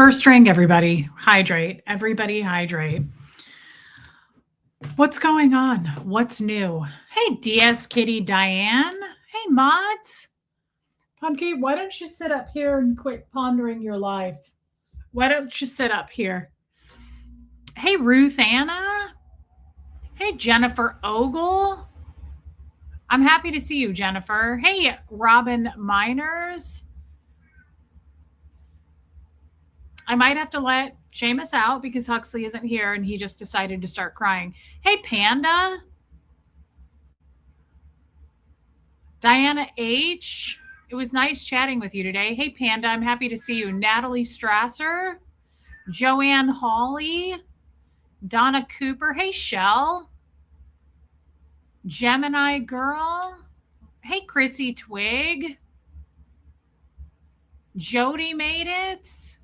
First drink, everybody. Hydrate. Everybody hydrate. What's going on? What's new? Hey, DS Kitty Diane. Hey, mods. Pumpkin, why don't you sit up here and quit pondering your life? Why don't you sit up here? Hey, Ruth Anna. Hey, Jennifer Ogle. I'm happy to see you, Jennifer. Hey, Robin Miners. I might have to let Seamus out because Huxley isn't here and he just decided to start crying. Hey, Panda. Diana H. It was nice chatting with you today. Hey, Panda, I'm happy to see you. Natalie Strasser. Joanne Hawley. Donna Cooper. Hey, Shell. Gemini Girl. Hey, Chrissy Twig. Jody made it.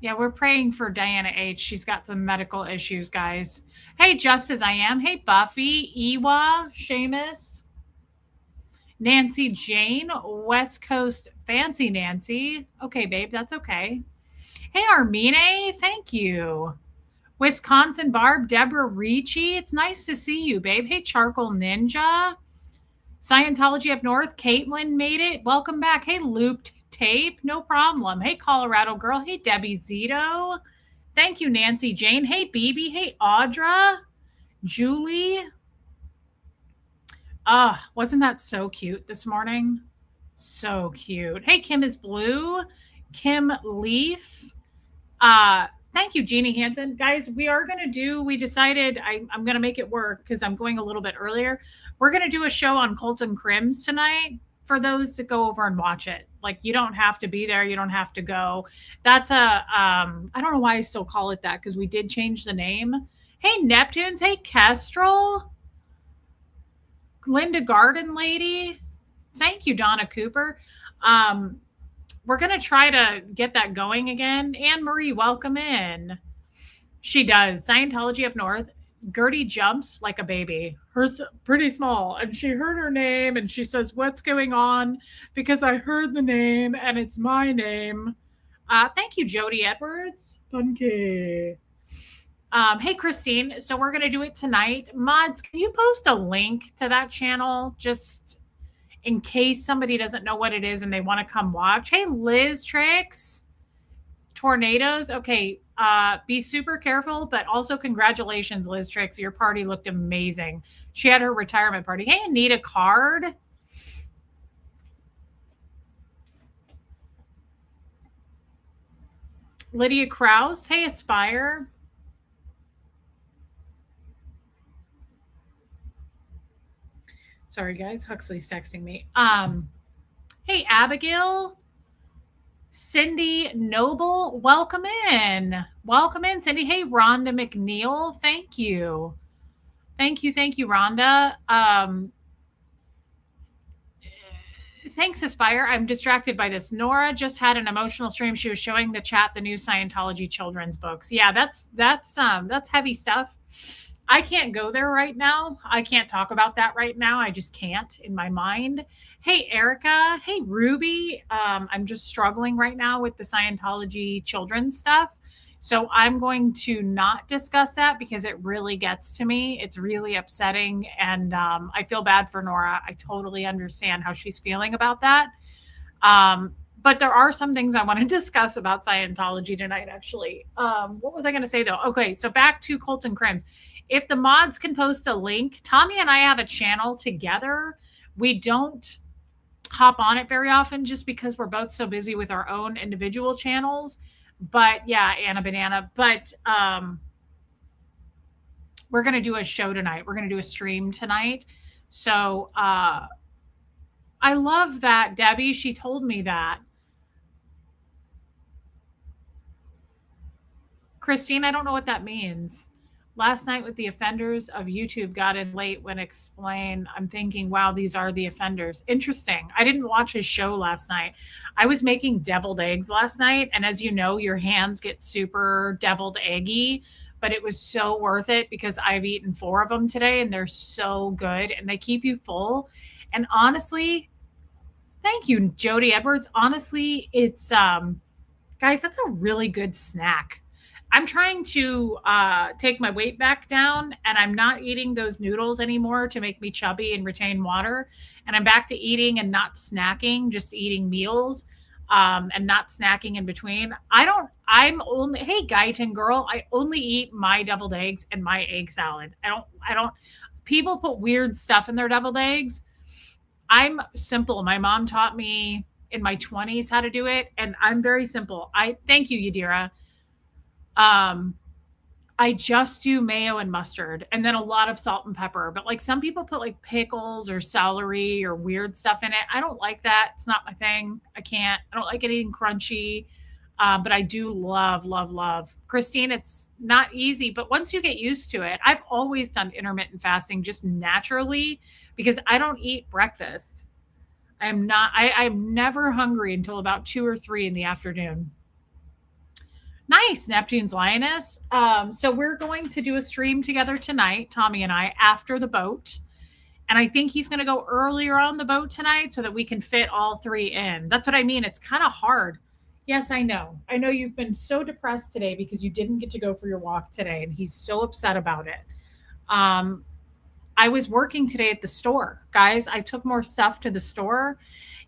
Yeah, we're praying for Diana H. She's got some medical issues, guys. Hey, Just As I Am. Hey, Buffy, Ewa, Seamus, Nancy Jane, West Coast Fancy Nancy. Okay, babe, that's okay. Hey, Armine, thank you. Wisconsin Barb, Deborah Ricci. It's nice to see you, babe. Hey, Charcoal Ninja. Scientology Up North, Caitlin made it. Welcome back. Hey, Looped Tape, no problem. Hey, Colorado Girl. Hey, Debbie Zito. Thank you, Nancy Jane. Hey, BB. Hey, Audra. Julie. Wasn't that so cute this morning? So cute. Hey, Kim is Blue. Kim Leaf. Thank you, Jeannie Hansen. Guys, we decided I'm going to make it work because I'm going a little bit earlier. We're going to do a show on Colton Crims tonight for those that go over and watch it. Like, you don't have to be there. You don't have to go. That's I don't know why I still call it that because we did change the name. Hey, Neptunes. Hey, Kestrel. Linda Garden Lady. Thank you, Donna Cooper. We're going to try to get that going again. Anne Marie, welcome in. She does. Scientology Up North. Gertie jumps like a baby. Hers pretty small. And she heard her name and she says, what's going on? Because I heard the name and it's my name. Thank you, Jody Edwards. Funky. Hey, Christine. So we're going to do it tonight. Mods, can you post a link to that channel? Just in case somebody doesn't know what it is and they want to come watch. Hey, Liz Tricks. Tornadoes. Okay. Be super careful, but also congratulations, Liz Tricks. Your party looked amazing. She had her retirement party. Hey, Anita Card. Lydia Krause. Hey, Aspire. Sorry, guys. Huxley's texting me. Hey, Abigail. Cindy Noble, welcome in. Welcome in, Cindy. Hey, Rhonda McNeil. Thank you. Thank you, Rhonda. Thanks, Aspire. I'm distracted by this. Nora just had an emotional stream. She was showing the chat the new Scientology children's books. Yeah, that's heavy stuff. I can't go there right now. I can't talk about that right now. I just can't in my mind. Hey, Erica. Hey, Ruby. I'm just struggling right now with the Scientology children's stuff. So I'm going to not discuss that because it really gets to me. It's really upsetting. And I feel bad for Nora. I totally understand how she's feeling about that. But there are some things I want to discuss about Scientology tonight, actually. What was I going to say, though? Okay, so back to Colton Crims. If the mods can post a link, Tommy and I have a channel together. We don't hop on it very often just because we're both so busy with our own individual channels. But yeah, Anna Banana. But we're going to do a show tonight. We're going to do a stream tonight. So I love that, Debbie. She told me that. Christine, I don't know what that means. Last night with the offenders of YouTube got in late when explained. I'm thinking, wow, these are the offenders. Interesting. I didn't watch his show last night. I was making deviled eggs last night. And as you know, your hands get super deviled eggy, but it was so worth it because I've eaten 4 of them today and they're so good and they keep you full. And honestly, thank you, Jody Edwards. Honestly, it's Guys, that's a really good snack. I'm trying to take my weight back down, and I'm not eating those noodles anymore to make me chubby and retain water. And I'm back to eating and not snacking, just eating meals, and not snacking in between. I'm only, hey, Guyton girl, I only eat my deviled eggs and my egg salad. People put weird stuff in their deviled eggs. I'm simple. My mom taught me in my 20s how to do it, and I'm very simple. I thank you, Yadira. Um, I just do mayo and mustard and then a lot of salt and pepper. But like some people put like pickles or celery or weird stuff in it. I don't like that. It's not my thing. I can't. I don't like it eating crunchy. But I do love, love, love. Christine, it's not easy, but once you get used to it, I've always done intermittent fasting just naturally because I don't eat breakfast. I'm never hungry until about 2 or 3 in the afternoon. Nice, Neptune's Lioness. So we're going to do a stream together tonight, Tommy and I, after the boat. And I think he's going to go earlier on the boat tonight so that we can fit all 3 in. That's what I mean. It's kind of hard. Yes, I know. I know you've been so depressed today because you didn't get to go for your walk today, and he's so upset about it. Um, I was working today at the store. Guys, I took more stuff to the store.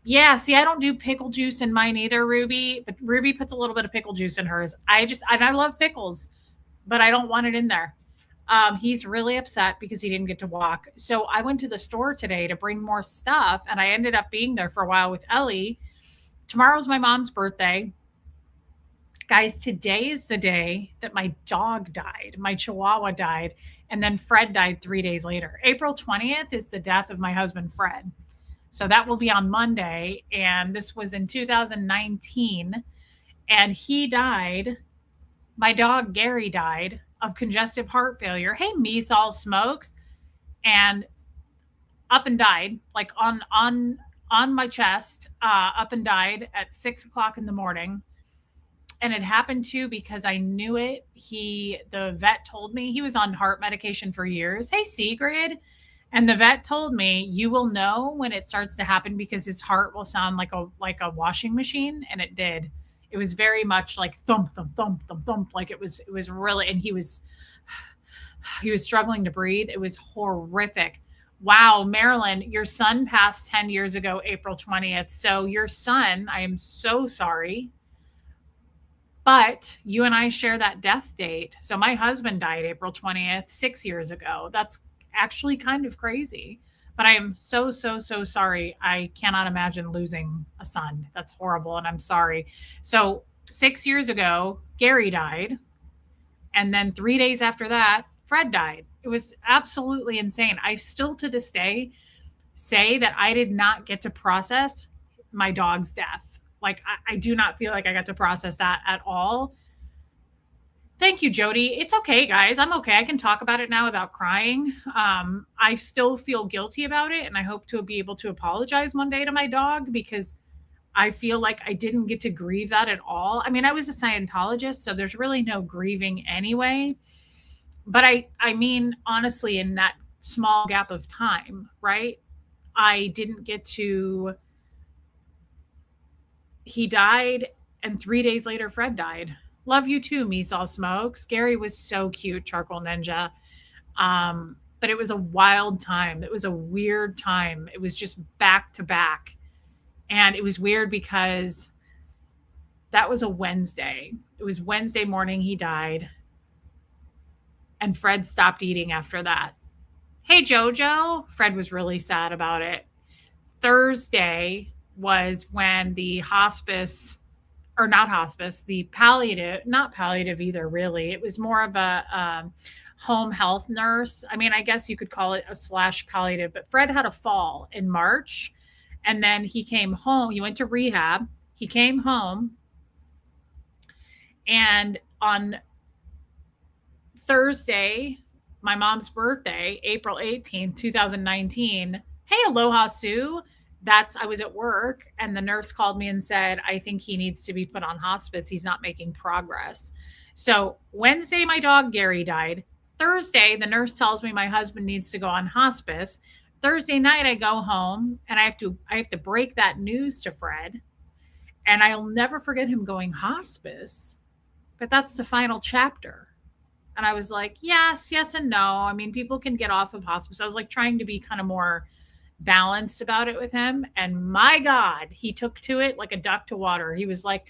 Yeah, see, I don't do pickle juice in mine either, Ruby, but Ruby puts a little bit of pickle juice in hers. And I love pickles, but I don't want it in there. He's really upset because he didn't get to walk. So I went to the store today to bring more stuff, and I ended up being there for a while with Ellie. Tomorrow's my mom's birthday. Guys, today is the day that my dog died. My chihuahua died, and then Fred died 3 days later. April 20th is the death of my husband, Fred. So that will be on Monday. And this was in 2019. And he died. My dog, Gary, died of congestive heart failure. Hey, Measall Smokes. And up and died, like on my chest, up and died at 6 o'clock in the morning. And it happened too because I knew it. The vet told me he was on heart medication for years. Hey, Sigrid. And the vet told me you will know when it starts to happen because his heart will sound like a washing machine, and it did. It was very much like thump thump thump thump thump, like it was really, and he was struggling to breathe. It was horrific. Wow, Marilyn, your son passed 10 years ago, April 20th. So your son, I am so sorry. But you and I share that death date. So my husband died April 20th, 6 years ago. That's actually kind of crazy. But I am so, so, so sorry. I cannot imagine losing a son. That's horrible. And I'm sorry. So 6 years ago, Gary died. And then 3 days after that, Fred died. It was absolutely insane. I still to this day say that I did not get to process my dog's death. Like, I do not feel like I got to process that at all. Thank you, Jody. It's okay, guys. I'm okay. I can talk about it now without crying. I still feel guilty about it, and I hope to be able to apologize one day to my dog because I feel like I didn't get to grieve that at all. I mean, I was a Scientologist, so there's really no grieving anyway. But I mean, honestly, in that small gap of time, right? I didn't get to. He died, and 3 days later, Fred died. Love you too, Measall Smokes. Gary was so cute, Charcoal Ninja. But it was a wild time. It was a weird time. It was just back to back. And it was weird because that was a Wednesday. It was Wednesday morning he died. And Fred stopped eating after that. Hey, Jojo. Fred was really sad about it. Thursday was when the hospice, or not hospice, the palliative, not palliative either, really. It was more of a home health nurse. I mean, I guess you could call it a slash palliative, but Fred had a fall in March, and then he came home. He went to rehab. He came home, and on Thursday, my mom's birthday, April 18th, 2019. Hey, Aloha Sue. I was at work, and the nurse called me and said, I think he needs to be put on hospice. He's not making progress. So Wednesday, my dog Gary died. Thursday, the nurse tells me my husband needs to go on hospice. Thursday night, I go home and I have to break that news to Fred. And I'll never forget him going, hospice, but that's the final chapter. And I was like, yes, yes, and no. I mean, people can get off of hospice. I was like trying to be kind of more balanced about it with him. And my God, he took to it like a duck to water. He was like,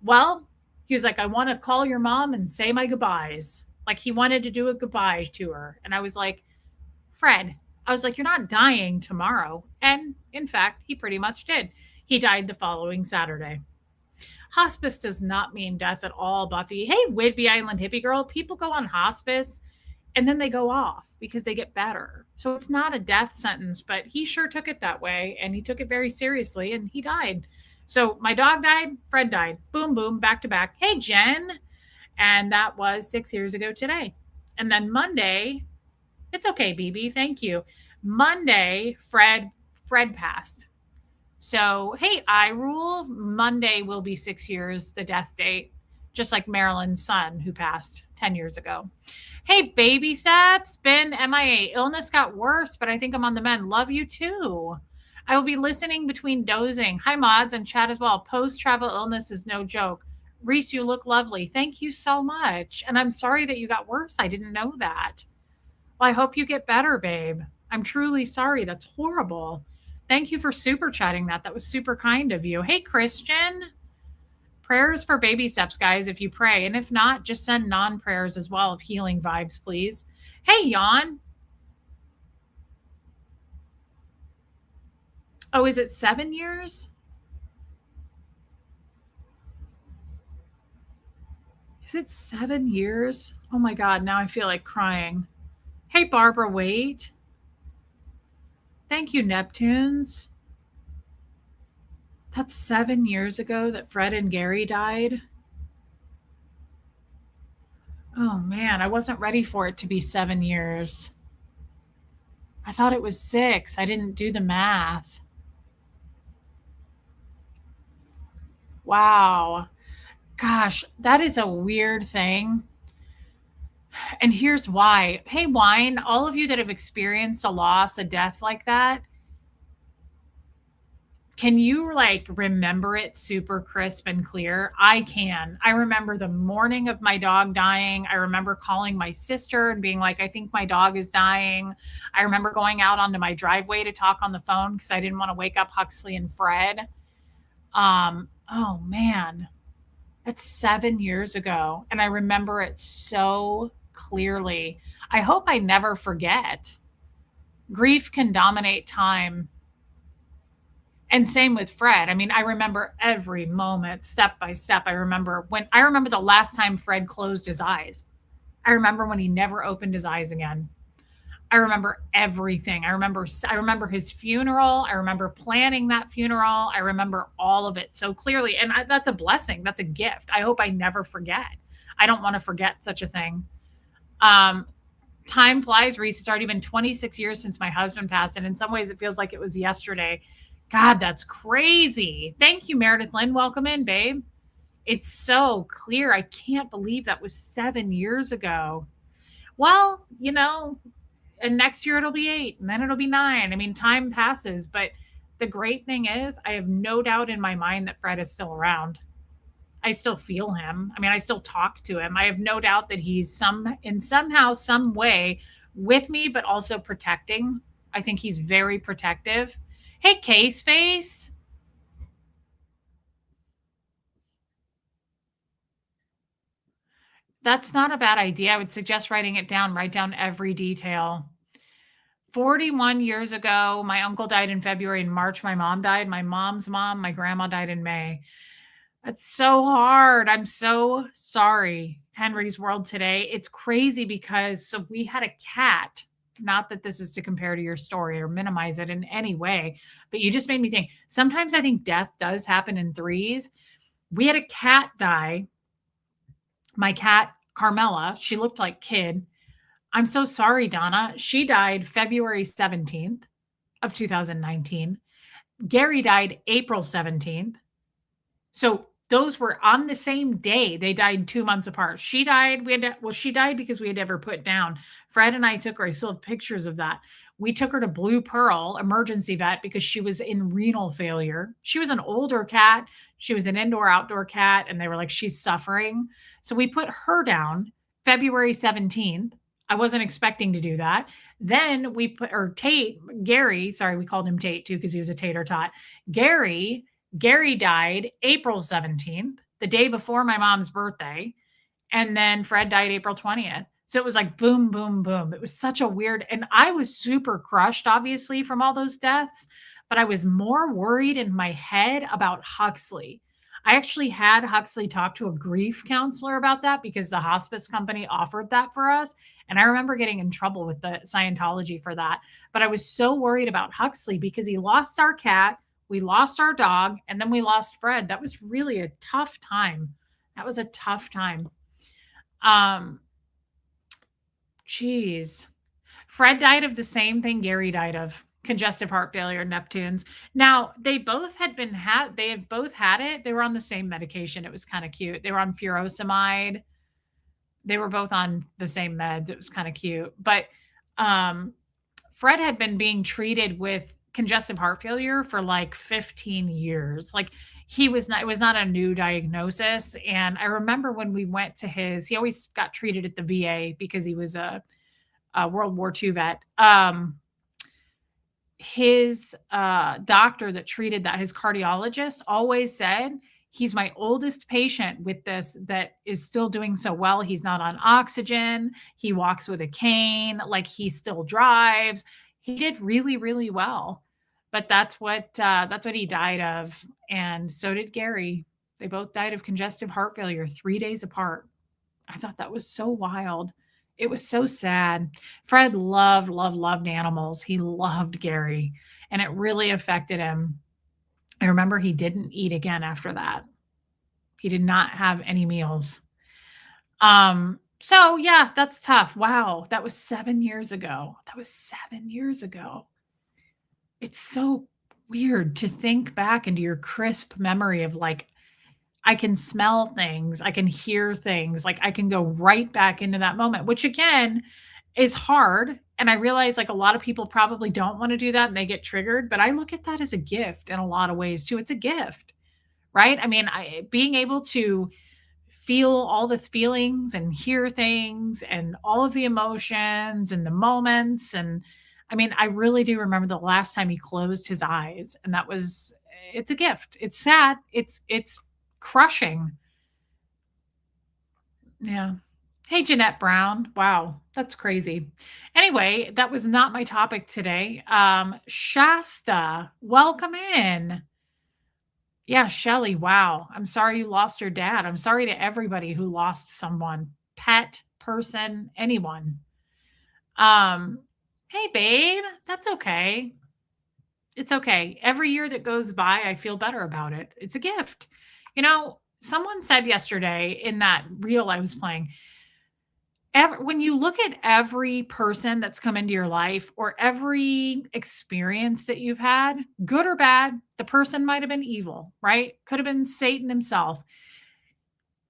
well, he was like, I want to call your mom and say my goodbyes. Like he wanted to do a goodbye to her. And I was like, Fred, I was like, you're not dying tomorrow. And in fact, he pretty much did. He died the following Saturday. Hospice does not mean death at all, Buffy. Hey, Whidbey Island hippie girl, people go on hospice and then they go off because they get better. So it's not a death sentence, but he sure took it that way and he took it very seriously and he died. So my dog died, Fred died. Boom, boom, back to back. Hey, Jen. And that was 6 years ago today. And then Monday, it's okay, BB. Thank you. Monday, Fred passed. So, hey, I rule. Monday will be 6 years, the death date, just like Marilyn's son who passed 10 years ago. Hey, baby steps. Been MIA. Illness got worse, but I think I'm on the mend. Love you too. I will be listening between dozing. Hi, mods and chat as well. Post travel illness is no joke. Reese, you look lovely. Thank you so much. And I'm sorry that you got worse. I didn't know that. Well, I hope you get better, babe. I'm truly sorry. That's horrible. Thank you for super chatting that. That was super kind of you. Hey, Christian. Prayers for baby steps, guys, if you pray. And if not, just send non-prayers as well of healing vibes, please. Hey, Jan. Oh, is it 7 years? Is it 7 years? Oh my God, now I feel like crying. Hey, Barbara, wait. Thank you, Neptunes. That's 7 years ago that Fred and Gary died. Oh man, I wasn't ready for it to be 7 years. I thought it was 6. I didn't do the math. Wow. Gosh, that is a weird thing. And here's why. Hey, Wine, all of you that have experienced a loss, a death like that, can you like remember it super crisp and clear? I can. I remember the morning of my dog dying. I remember calling my sister and being like, I think my dog is dying. I remember going out onto my driveway to talk on the phone because I didn't want to wake up Huxley and Fred. Oh man, that's 7 years ago. And I remember it so clearly. I hope I never forget. Grief can dominate time. And same with Fred. I mean, I remember every moment, step by step. I remember the last time Fred closed his eyes. I remember when he never opened his eyes again. I remember everything. I remember his funeral. I remember planning that funeral. I remember all of it so clearly. And that's a blessing. That's a gift. I hope I never forget. I don't want to forget such a thing. Time flies, Reese. It's already been 26 years since my husband passed. And in some ways, it feels like it was yesterday. God, that's crazy. Thank you, Meredith Lynn. Welcome in, babe. It's so clear. I can't believe that was 7 years ago. Well, and next year it'll be 8 and then it'll be 9. I mean, time passes, but the great thing is I have no doubt in my mind that Fred is still around. I still feel him. I mean, I still talk to him. I have no doubt that he's somehow, some way with me, but also protecting. I think he's very protective. Hey, Case Face. That's not a bad idea. I would suggest writing it down. Write down every detail. 41 years ago, my uncle died in February. In March, my mom died. My mom's mom, my grandma died in May. That's so hard. I'm so sorry. Henry's World Today. It's crazy because we had a cat. Not that this is to compare to your story or minimize it in any way, but you just made me think. Sometimes I think death does happen in threes. We had a cat die. My cat, Carmela, she looked like kid. I'm so sorry, Donna. She died February 17th of 2019. Gary died April 17th. So those were on the same day. They died 2 months apart. She died. She died because we had never put down. Fred and I took her. I still have pictures of that. We took her to Blue Pearl emergency vet because she was in renal failure. She was an older cat. She was an indoor outdoor cat, and they were like, she's suffering. So we put her down February 17th. I wasn't expecting to do that. Then we put, or Tate, Gary, sorry, we called him Tate too because he was a tater tot. Gary died April 17th, the day before my mom's birthday. And then Fred died April 20th. So it was like boom, boom, boom. It was such a weird, and I was super crushed, obviously, from all those deaths, but I was more worried in my head about Huxley. I actually had Huxley talk to a grief counselor about that because the hospice company offered that for us. And I remember getting in trouble with the Scientology for that. But I was so worried about Huxley because he lost our cat, we lost our dog, and then we lost Fred. That was really a tough time. That was a tough time. Um, Geez. Fred died of the same thing Gary died of, congestive heart failure, Neptunes. Now, they have both had it. They were on the same medication. It was kind of cute. They were on furosemide. They were both on the same meds. It was kind of cute. But um Fred had been being treated with congestive heart failure for like 15 years. Like it was not a new diagnosis. And I remember when we went to he always got treated at the VA because he was a World War II vet. His doctor that treated that, his cardiologist, always said, he's my oldest patient with this that is still doing so well. He's not on oxygen. He walks with a cane. Like he still drives. He did really, really well. But that's what he died of. And so did Gary. They both died of congestive heart failure 3 days apart. I thought that was so wild. It was so sad. Fred loved, loved, loved animals. He loved Gary, and it really affected him. I remember he didn't eat again after that. He did not have any meals. So yeah, that's tough. Wow, that was 7 years ago. That was 7 years ago. It's so weird to think back into your crisp memory of like, I can smell things, I can hear things, like I can go right back into that moment, which again is hard. And I realize like a lot of people probably don't want to do that and they get triggered, but I look at that as a gift in a lot of ways too. It's a gift, right? I mean, being able to feel all the feelings and hear things and all of the emotions and the moments. And I mean, I really do remember the last time he closed his eyes, and it's a gift. It's sad. It's crushing. Yeah. Hey, Jeanette Brown. Wow, that's crazy. Anyway, that was not my topic today. Shasta, welcome in. Yeah, Shelly, wow. I'm sorry you lost your dad. I'm sorry to everybody who lost someone, pet, person, anyone. Hey, babe, that's okay. It's okay. Every year that goes by, I feel better about it. It's a gift. Someone said yesterday in that reel I was playing, when you look at every person that's come into your life or every experience that you've had, good or bad, the person might have been evil, right? Could have been Satan himself,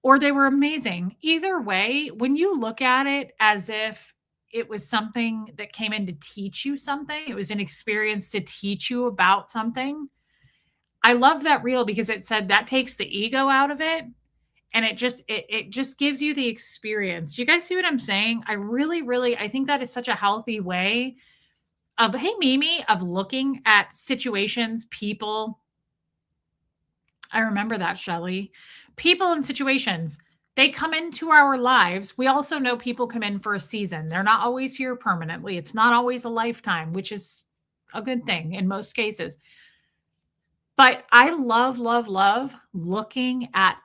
or they were amazing. Either way, when you look at it as if it was something that came in to teach you something, it was an experience to teach you about something. I loved that reel because it said that takes the ego out of it. And it just gives you the experience. You guys see what I'm saying? I think that is such a healthy way of, hey, Mimi, of looking at situations, people. I remember that, Shelley. People and situations, they come into our lives. We also know people come in for a season. They're not always here permanently. It's not always a lifetime, which is a good thing in most cases. But I love, love, love looking at,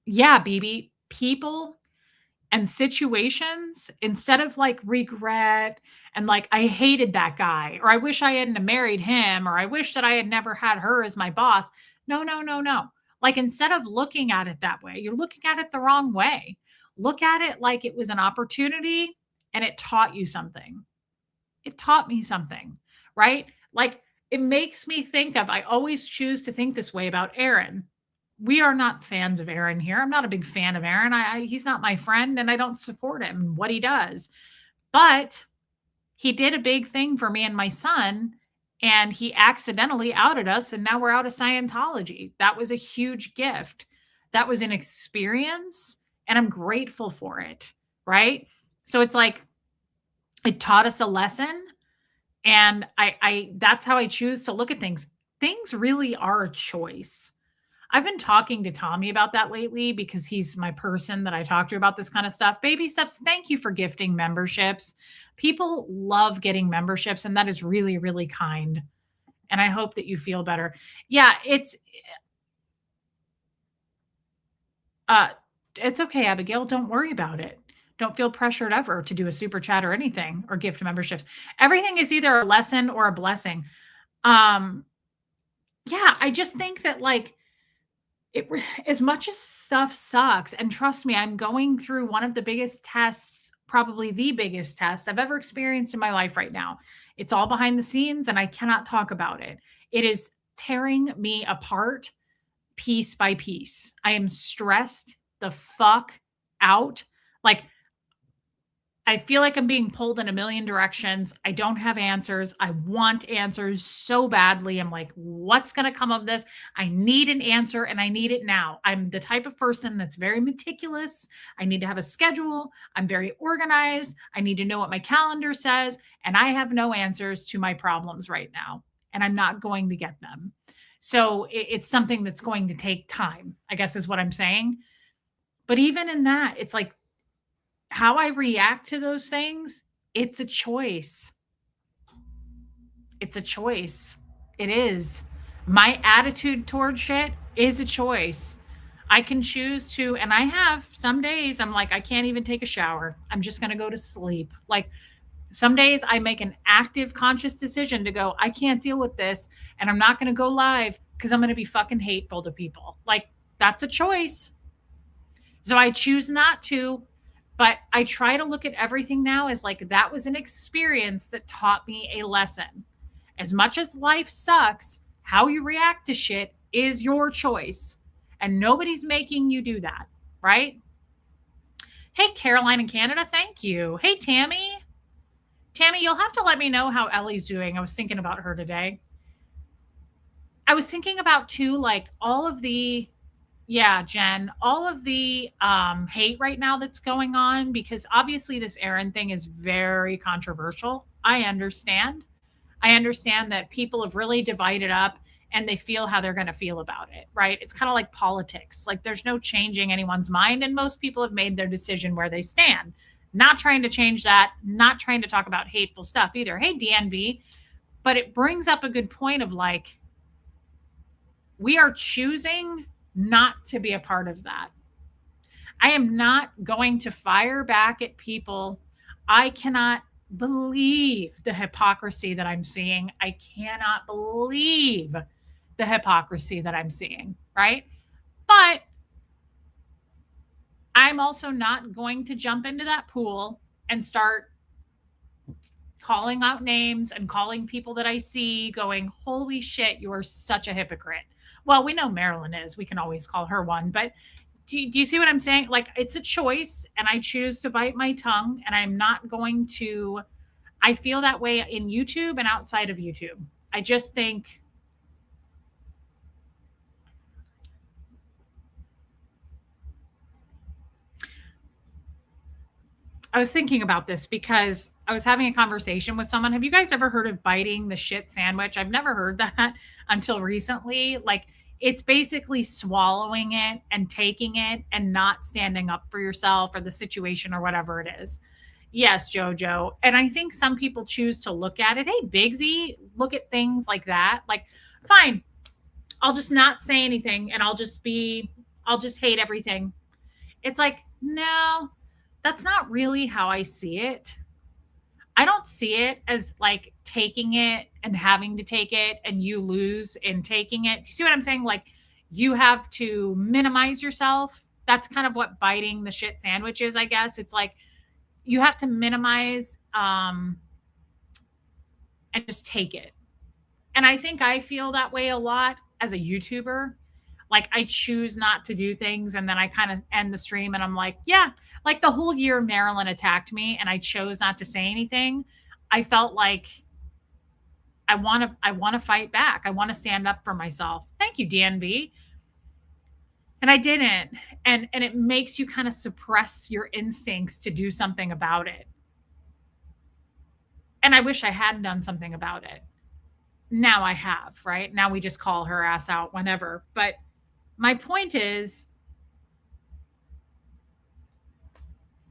yeah, BB, people and situations instead of like regret and like, I hated that guy, or I wish I hadn't married him, or I wish that I had never had her as my boss. No, no, no, no. Like, instead of looking at it that way, you're looking at it the wrong way. Look at it like it was an opportunity and it taught you something. It taught me something, right? Like, it makes me think of, I always choose to think this way about Aaron. We are not fans of Aaron here. I'm not a big fan of Aaron. He's not my friend and I don't support him, what he does. But he did a big thing for me and my son, and he accidentally outed us, and now we're out of Scientology. That was a huge gift. That was an experience, and I'm grateful for it, right? So it's like it taught us a lesson, and I that's how I choose to look at things. Things really are a choice. I've been talking to Tommy about that lately because he's my person that I talk to about this kind of stuff. Baby steps, thank you for gifting memberships. People love getting memberships, and that is really, really kind. And I hope that you feel better. Yeah, uh it's okay, Abigail. Don't worry about it. Don't feel pressured ever to do a super chat or anything or gift memberships. Everything is either a lesson or a blessing. Um, yeah, I just think that like as much as stuff sucks, and trust me, I'm going through one of the biggest tests, probably the biggest test I've ever experienced in my life right now. It's all behind the scenes and I cannot talk about it. It is tearing me apart piece by piece. I am stressed the fuck out. Like I feel like I'm being pulled in a million directions. I don't have answers. I want answers so badly. I'm like, what's going to come of this? I need an answer and I need it now. I'm the type of person that's very meticulous. I need to have a schedule. I'm very organized. I need to know what my calendar says. And I have no answers to my problems right now. And I'm not going to get them. So it's something that's going to take time, I guess is what I'm saying. But even in that, it's like, how I react to those things, it's a choice. It's a choice. It is. My attitude toward shit is a choice. I can choose to, and I have some days I'm like, I can't even take a shower. I'm just going to go to sleep. Like some days I make an active, conscious decision to go, I can't deal with this. And I'm not going to go live because I'm going to be fucking hateful to people. Like that's a choice. So I choose not to. But I try to look at everything now as like that was an experience that taught me a lesson. As much as life sucks, how you react to shit is your choice. And nobody's making you do that, right? Hey, Caroline in Canada, thank you. Hey, Tammy. Tammy, you'll have to let me know how Ellie's doing. I was thinking about her today. I was thinking about too, like all of the yeah, Jen, all of the hate right now that's going on, because obviously this Aaron thing is very controversial. I understand. I understand that people have really divided up and they feel how they're going to feel about it, right? It's kind of like politics. Like there's no changing anyone's mind, and most people have made their decision where they stand. Not trying to change that, not trying to talk about hateful stuff either. Hey, DNV. But it brings up a good point of like, we are choosing not to be a part of that. I am not going to fire back at people. I cannot believe the hypocrisy that I'm seeing. I cannot believe the hypocrisy that I'm seeing, right? But I'm also not going to jump into that pool and start calling out names and calling people that I see going, holy shit, you are such a hypocrite. Well, we know Marilyn is. We can always call her one. But do you see what I'm saying? Like, it's a choice, and I choose to bite my tongue, and I'm not going to. I feel that way in YouTube and outside of YouTube. I just think. I was thinking about this because I was having a conversation with someone. Have you guys ever heard of biting the shit sandwich? I've never heard that until recently. Like, it's basically swallowing it and taking it and not standing up for yourself or the situation or whatever it is. Yes, Jojo. And I think some people choose to look at it. Hey, Bigsy, look at things like that. Like, fine, I'll just not say anything and I'll just hate everything. It's like, no, that's not really how I see it. I don't see it as like taking it and having to take it and you lose in taking it. Do you see what I'm saying? Like you have to minimize yourself. That's kind of what biting the shit sandwich is, I guess. It's like you have to minimize and just take it. And I think I feel that way a lot as a YouTuber. Like I choose not to do things and then I kind of end the stream and I'm like, yeah, like the whole year Marilyn attacked me and I chose not to say anything. I felt like I want to fight back. I want to stand up for myself. Thank you, DNV. And I didn't. And it makes you kind of suppress your instincts to do something about it. And I wish I hadn't done something about it. Now I have, right? Now we just call her ass out whenever. But my point is,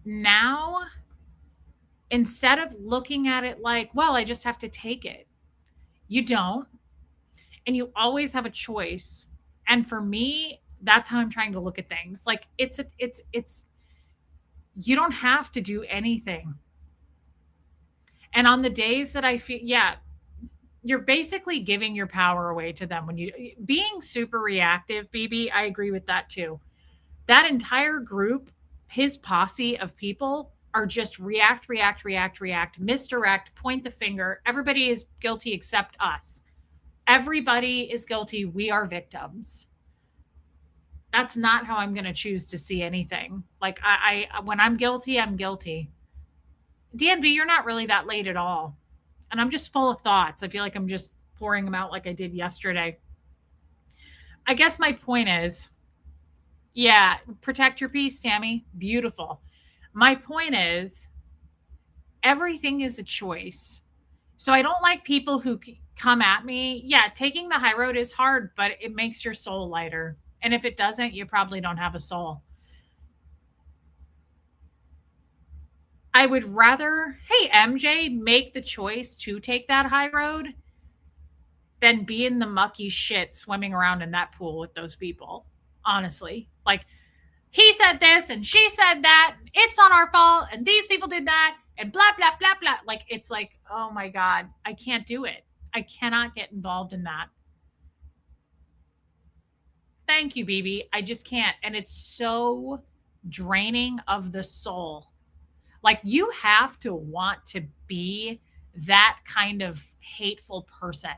now instead of looking at it like, well, I just have to take it, you don't. And you always have a choice. And for me, that's how I'm trying to look at things. Like it's you don't have to do anything. And on the days that I feel, yeah, you're basically giving your power away to them when you being super reactive, BB, I agree with that too. That entire group, his posse of people are just react, react, react, react, misdirect, point the finger. Everybody is guilty except us. Everybody is guilty. We are victims. That's not how I'm going to choose to see anything. Like I when I'm guilty, I'm guilty. DNV, you're not really that late at all. And I'm just full of thoughts. I feel like I'm just pouring them out like I did yesterday. I guess my point is, yeah, protect your peace, Tammy. Beautiful. My point is, everything is a choice. So I don't like people who come at me. Yeah, taking the high road is hard, but it makes your soul lighter. And if it doesn't, you probably don't have a soul. I would rather, hey, MJ, make the choice to take that high road than be in the mucky shit swimming around in that pool with those people. Honestly, like, he said this and she said that. It's not our fault. And these people did that and blah, blah, blah, blah. Like, it's like, oh my God, I can't do it. I cannot get involved in that. Thank you, BB. I just can't. And it's so draining of the soul. Like, you have to want to be that kind of hateful person.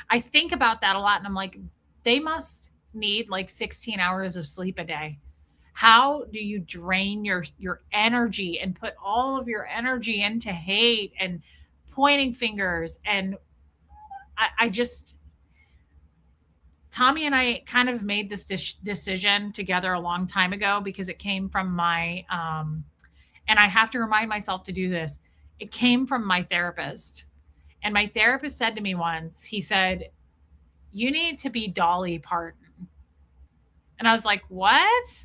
I think about that a lot and I'm like, they must need like 16 hours of sleep a day. How do you drain your energy and put all of your energy into hate and pointing fingers? And I just, Tommy and I kind of made this decision together a long time ago because it came from my and I have to remind myself to do this. It came from my therapist. And my therapist said to me once, he said, you need to be Dolly Parton. And I was like, what?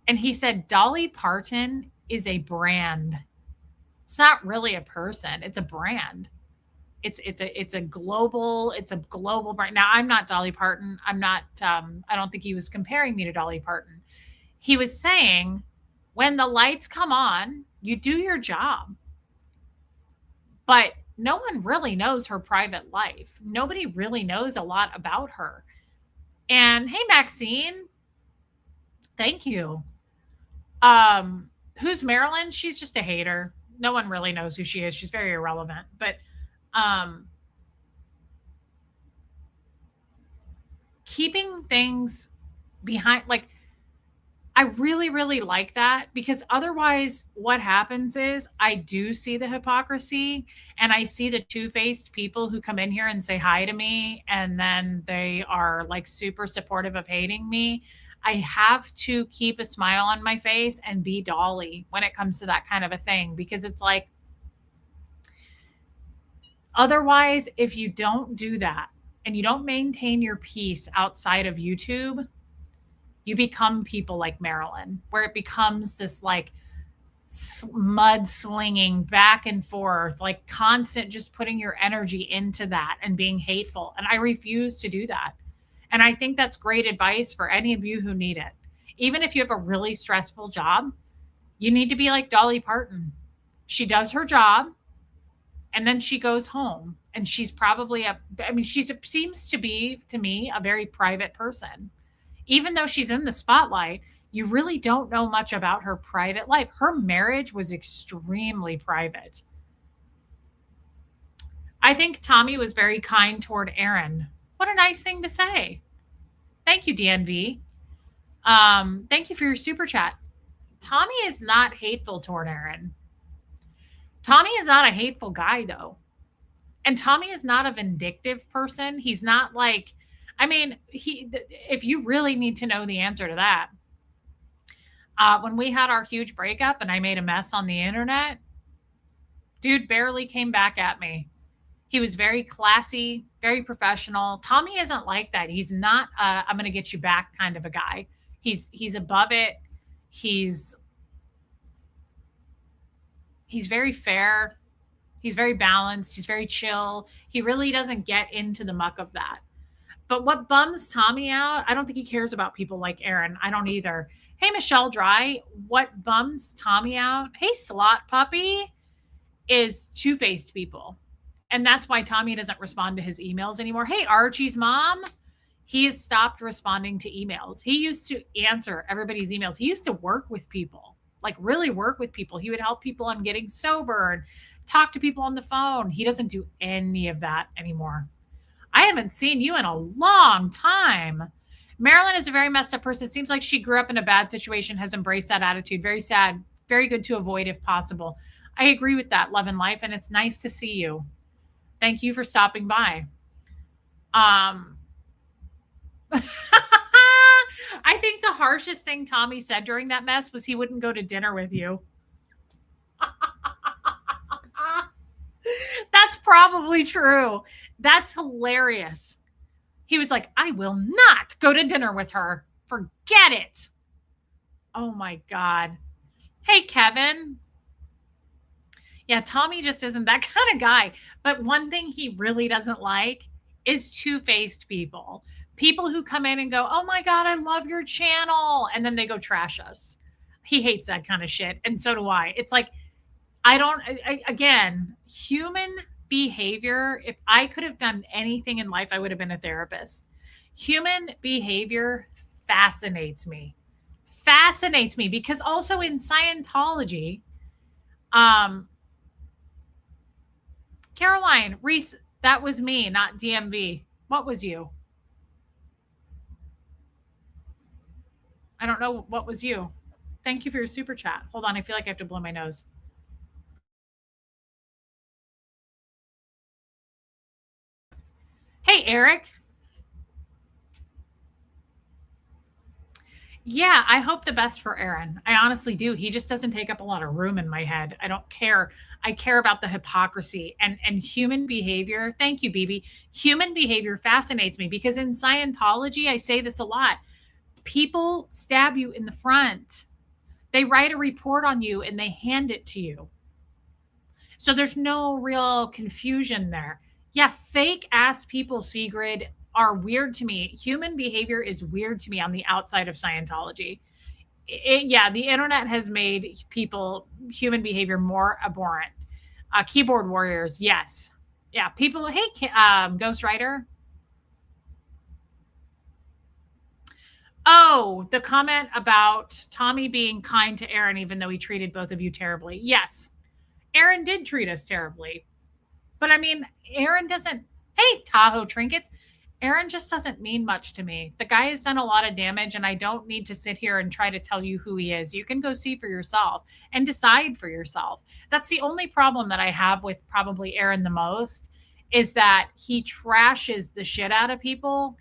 And he said, Dolly Parton is a brand. It's not really a person. It's a brand. It's a global brand. Now, I'm not Dolly Parton. I'm not, I don't think he was comparing me to Dolly Parton. He was saying, when the lights come on, you do your job. But no one really knows her private life. Nobody really knows a lot about her. And hey, Maxine, thank you. Who's Marilyn? She's just a hater. No one really knows who she is. She's very irrelevant. But keeping things behind, like, I really, really like that because otherwise, what happens is I do see the hypocrisy and I see the two-faced people who come in here and say hi to me and then they are like super supportive of hating me. I have to keep a smile on my face and be Dolly when it comes to that kind of a thing because it's like, otherwise, if you don't do that and you don't maintain your peace outside of YouTube, you become people like Marilyn, where it becomes this like mud slinging back and forth, like constant, just putting your energy into that and being hateful. And I refuse to do that. And I think that's great advice for any of you who need it. Even if you have a really stressful job, you need to be like Dolly Parton. She does her job and then she goes home and she's probably she seems to be, to me, a very private person. Even though she's in the spotlight, you really don't know much about her private life. Her marriage was extremely private. I think Tommy was very kind toward Aaron. What a nice thing to say. Thank you, DNV. Thank you for your super chat. Tommy is not hateful toward Aaron. Tommy is not a hateful guy, though. And Tommy is not a vindictive person. He's not like, I mean, if you really need to know the answer to that, when we had our huge breakup and I made a mess on the internet, dude barely came back at me. He was very classy, very professional. Tommy isn't like that. He's not I'm going to get you back kind of a guy. He's above it. He's he's very fair. He's very balanced. He's very chill. He really doesn't get into the muck of that. But what bums Tommy out, I don't think he cares about people like Aaron. I don't either. Hey, Michelle Dry, what bums Tommy out? Hey, Slot Puppy, is two faced people. And that's why Tommy doesn't respond to his emails anymore. Hey, Archie's mom, he has stopped responding to emails. He used to answer everybody's emails. He used to work with people, like really work with people. He would help people on getting sober and talk to people on the phone. He doesn't do any of that anymore. I haven't seen you in a long time. Marilyn is a very messed up person. It seems like she grew up in a bad situation, has embraced that attitude. Very sad, very good to avoid if possible. I agree with that, love and life, and it's nice to see you. Thank you for stopping by. Um, I think the harshest thing Tommy said during that mess was he wouldn't go to dinner with you. That's probably true. That's hilarious. He was like, I will not go to dinner with her. Forget it. Oh my God. Hey, Kevin. Yeah, Tommy just isn't that kind of guy. But one thing he really doesn't like is two faced people. People who come in and go, oh my God, I love your channel. And then they go trash us. He hates that kind of shit. And so do I. It's like, again, human behavior, if I could have done anything in life, I would have been a therapist. Human behavior fascinates me. Fascinates me because also in Scientology, um, Caroline, Reese, that was me, not DMV. What was you? I don't know what was you. Thank you for your super chat. Hold on, I feel like I have to blow my nose. Hey, Eric. Yeah, I hope the best for Aaron. I honestly do. He just doesn't take up a lot of room in my head. I don't care. I care about the hypocrisy and human behavior. Thank you, BB. Human behavior fascinates me because in Scientology, I say this a lot. People stab you in the front. They write a report on you and they hand it to you. So there's no real confusion there. Yeah, fake ass people, Sigrid, are weird to me. Human behavior is weird to me on the outside of Scientology. Yeah, the internet has made people, human behavior more abhorrent. Keyboard warriors, yes. Yeah, people, hey, Ghost Rider. Oh, the comment about Tommy being kind to Aaron, even though he treated both of you terribly. Yes, Aaron did treat us terribly. But I mean, Aaron doesn't, hey, Tahoe trinkets. Aaron just doesn't mean much to me. The guy has done a lot of damage, and I don't need to sit here and try to tell you who he is. You can go see for yourself and decide for yourself. That's the only problem that I have with probably Aaron the most is that he trashes the shit out of people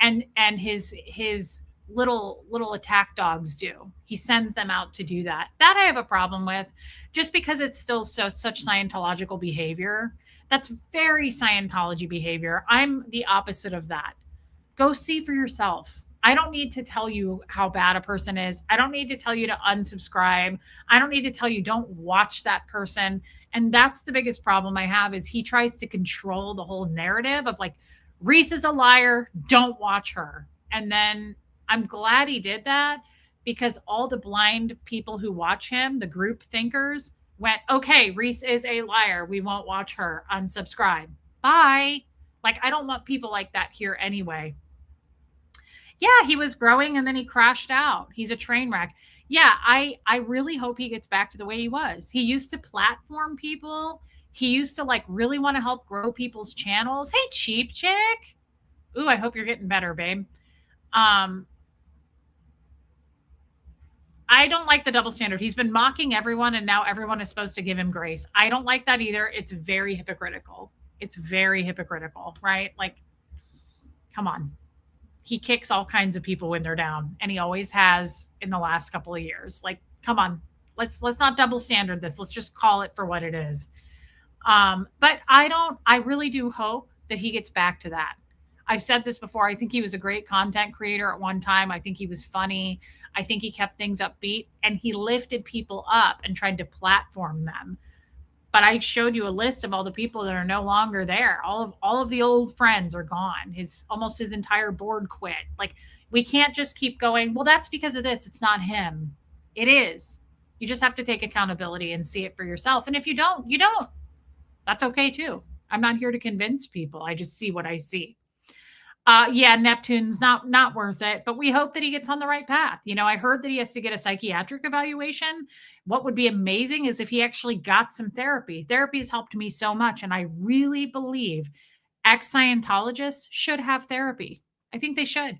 and his little attack dogs do. He sends them out to do that. That I have a problem with just because it's still such Scientological behavior. That's very Scientology behavior. I'm the opposite of that. Go see for yourself. I don't need to tell you how bad a person is. I don't need to tell you to unsubscribe. I don't need to tell you don't watch that person. And that's the biggest problem I have is he tries to control the whole narrative of like Reese is a liar, don't watch her. And then I'm glad he did that because all the blind people who watch him, the group thinkers, went, okay, Reese is a liar. We won't watch her. Unsubscribe. Bye. Like, I don't want people like that here anyway. Yeah, he was growing and then he crashed out. He's a train wreck. Yeah, I really hope he gets back to the way he was. He used to platform people. He used to like really want to help grow people's channels. Hey, cheap chick. Ooh, I hope you're getting better, babe. Um, I don't like the double standard. He's been mocking everyone, and now everyone is supposed to give him grace. I don't like that either. It's very hypocritical. It's very hypocritical, right? Like, come on. He kicks all kinds of people when they're down, and he always has in the last couple of years. Like, come on. Let's not double standard this. Let's just call it for what it is. But I really do hope that he gets back to that. I've said this before. I think he was a great content creator at one time. I think he was funny. I think he kept things upbeat and he lifted people up and tried to platform them. But I showed you a list of all the people that are no longer there. All of the old friends are gone. Almost his entire board quit. Like, we can't just keep going, well, that's because of this. It's not him. It is. You just have to take accountability and see it for yourself. And if you don't, you don't. That's okay too. I'm not here to convince people. I just see what I see. Yeah, Neptune's not worth it, but we hope that he gets on the right path. I heard that he has to get a psychiatric evaluation. What would be amazing is if he actually got some therapy. Therapy has helped me so much, and I really believe ex-Scientologists should have therapy. I think they should.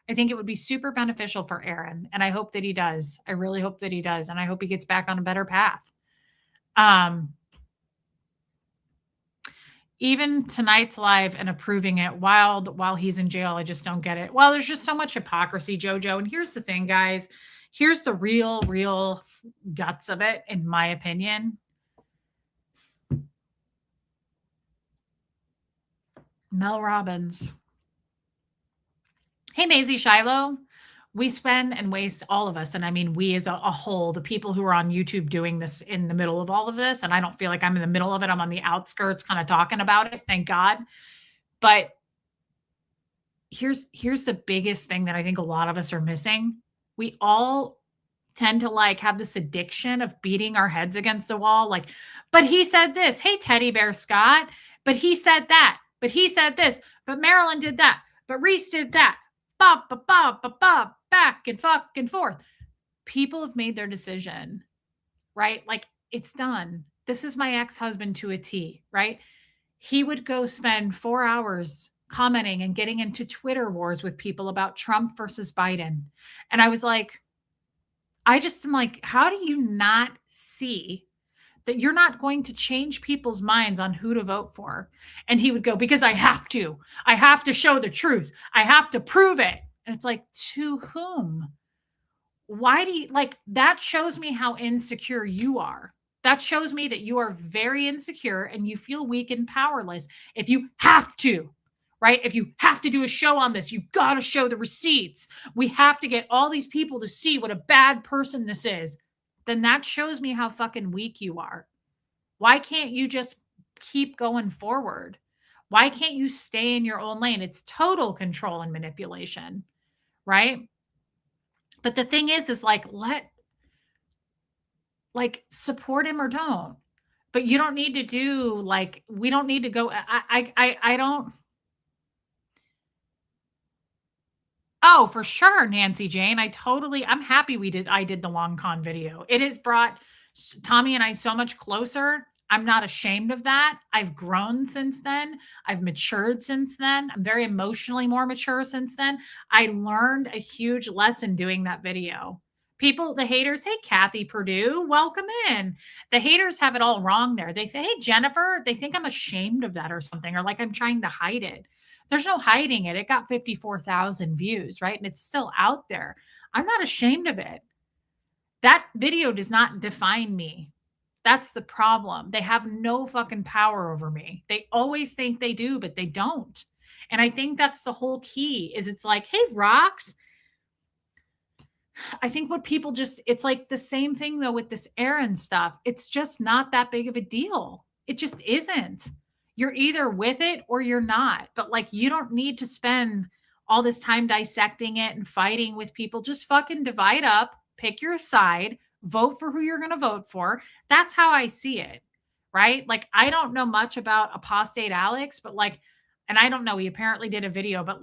I think it would be super beneficial for Aaron, and I hope that he does. I really hope that he does, and I hope he gets back on a better path. Even tonight's live and approving it while he's in jail, I just don't get it. Well, there's just so much hypocrisy, Jojo. And here's the thing, guys. Here's the real guts of it, in my opinion. Mel Robbins. Hey, Maisie Shiloh. We spend and waste, all of us, and I mean we as a whole, the people who are on YouTube doing this in the middle of all of this, and I don't feel like I'm in the middle of it. I'm on the outskirts kind of talking about it, thank God. But here's the biggest thing that I think a lot of us are missing. We all tend to have this addiction of beating our heads against the wall. Like, but he said this. Hey, Teddy Bear Scott. But he said that. But he said this. But Marilyn did that. But Reese did that. Back and fucking forth. People have made their decision, right? Like, it's done. This is my ex-husband to a T, right? He would go spend 4 hours commenting and getting into Twitter wars with people about Trump versus Biden. And I was like, I'm like, how do you not see that you're not going to change people's minds on who to vote for? And he would go, because I have to show the truth. I have to prove it. And it's like, to whom? Why do you that? Shows me how insecure you are. That shows me that you are very insecure and you feel weak and powerless. If you have to, right? If you have to do a show on this, you got to show the receipts. We have to get all these people to see what a bad person this is. Then that shows me how fucking weak you are. Why can't you just keep going forward? Why can't you stay in your own lane? It's total control and manipulation, right? But the thing is support him or don't. But you don't need to do we don't need to go. I don't. Oh, for sure, Nancy Jane. I'm happy I did the long con video. It has brought Tommy and I so much closer. I'm not ashamed of that. I've grown since then. I've matured since then. I'm very emotionally more mature since then. I learned a huge lesson doing that video. People, the haters, hey, Kathy Purdue, welcome in. The haters have it all wrong there. They say, hey, Jennifer, they think I'm ashamed of that or something, or like I'm trying to hide it. There's no hiding it. It got 54,000 views, right? And it's still out there. I'm not ashamed of it. That video does not define me. That's the problem. They have no fucking power over me. They always think they do, but they don't. And I think that's the whole key is it's like, hey, Rox. I think what people it's like the same thing though with this Aaron stuff. It's just not that big of a deal. It just isn't. You're either with it or you're not. But you don't need to spend all this time dissecting it and fighting with people. Just fucking divide up, pick your side, vote for who you're going to vote for. That's how I see it, right? I don't know much about Apostate Alex, but and I don't know, he apparently did a video, but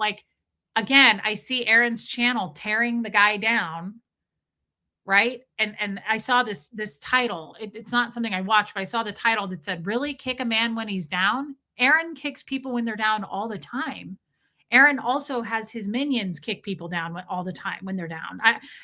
again, I see Aaron's channel tearing the guy down, right? And I saw this title. It's not something I watched, but I saw the title that said, really kick a man when he's down? Aaron kicks people when they're down all the time. Aaron also has his minions kick people down all the time when they're down.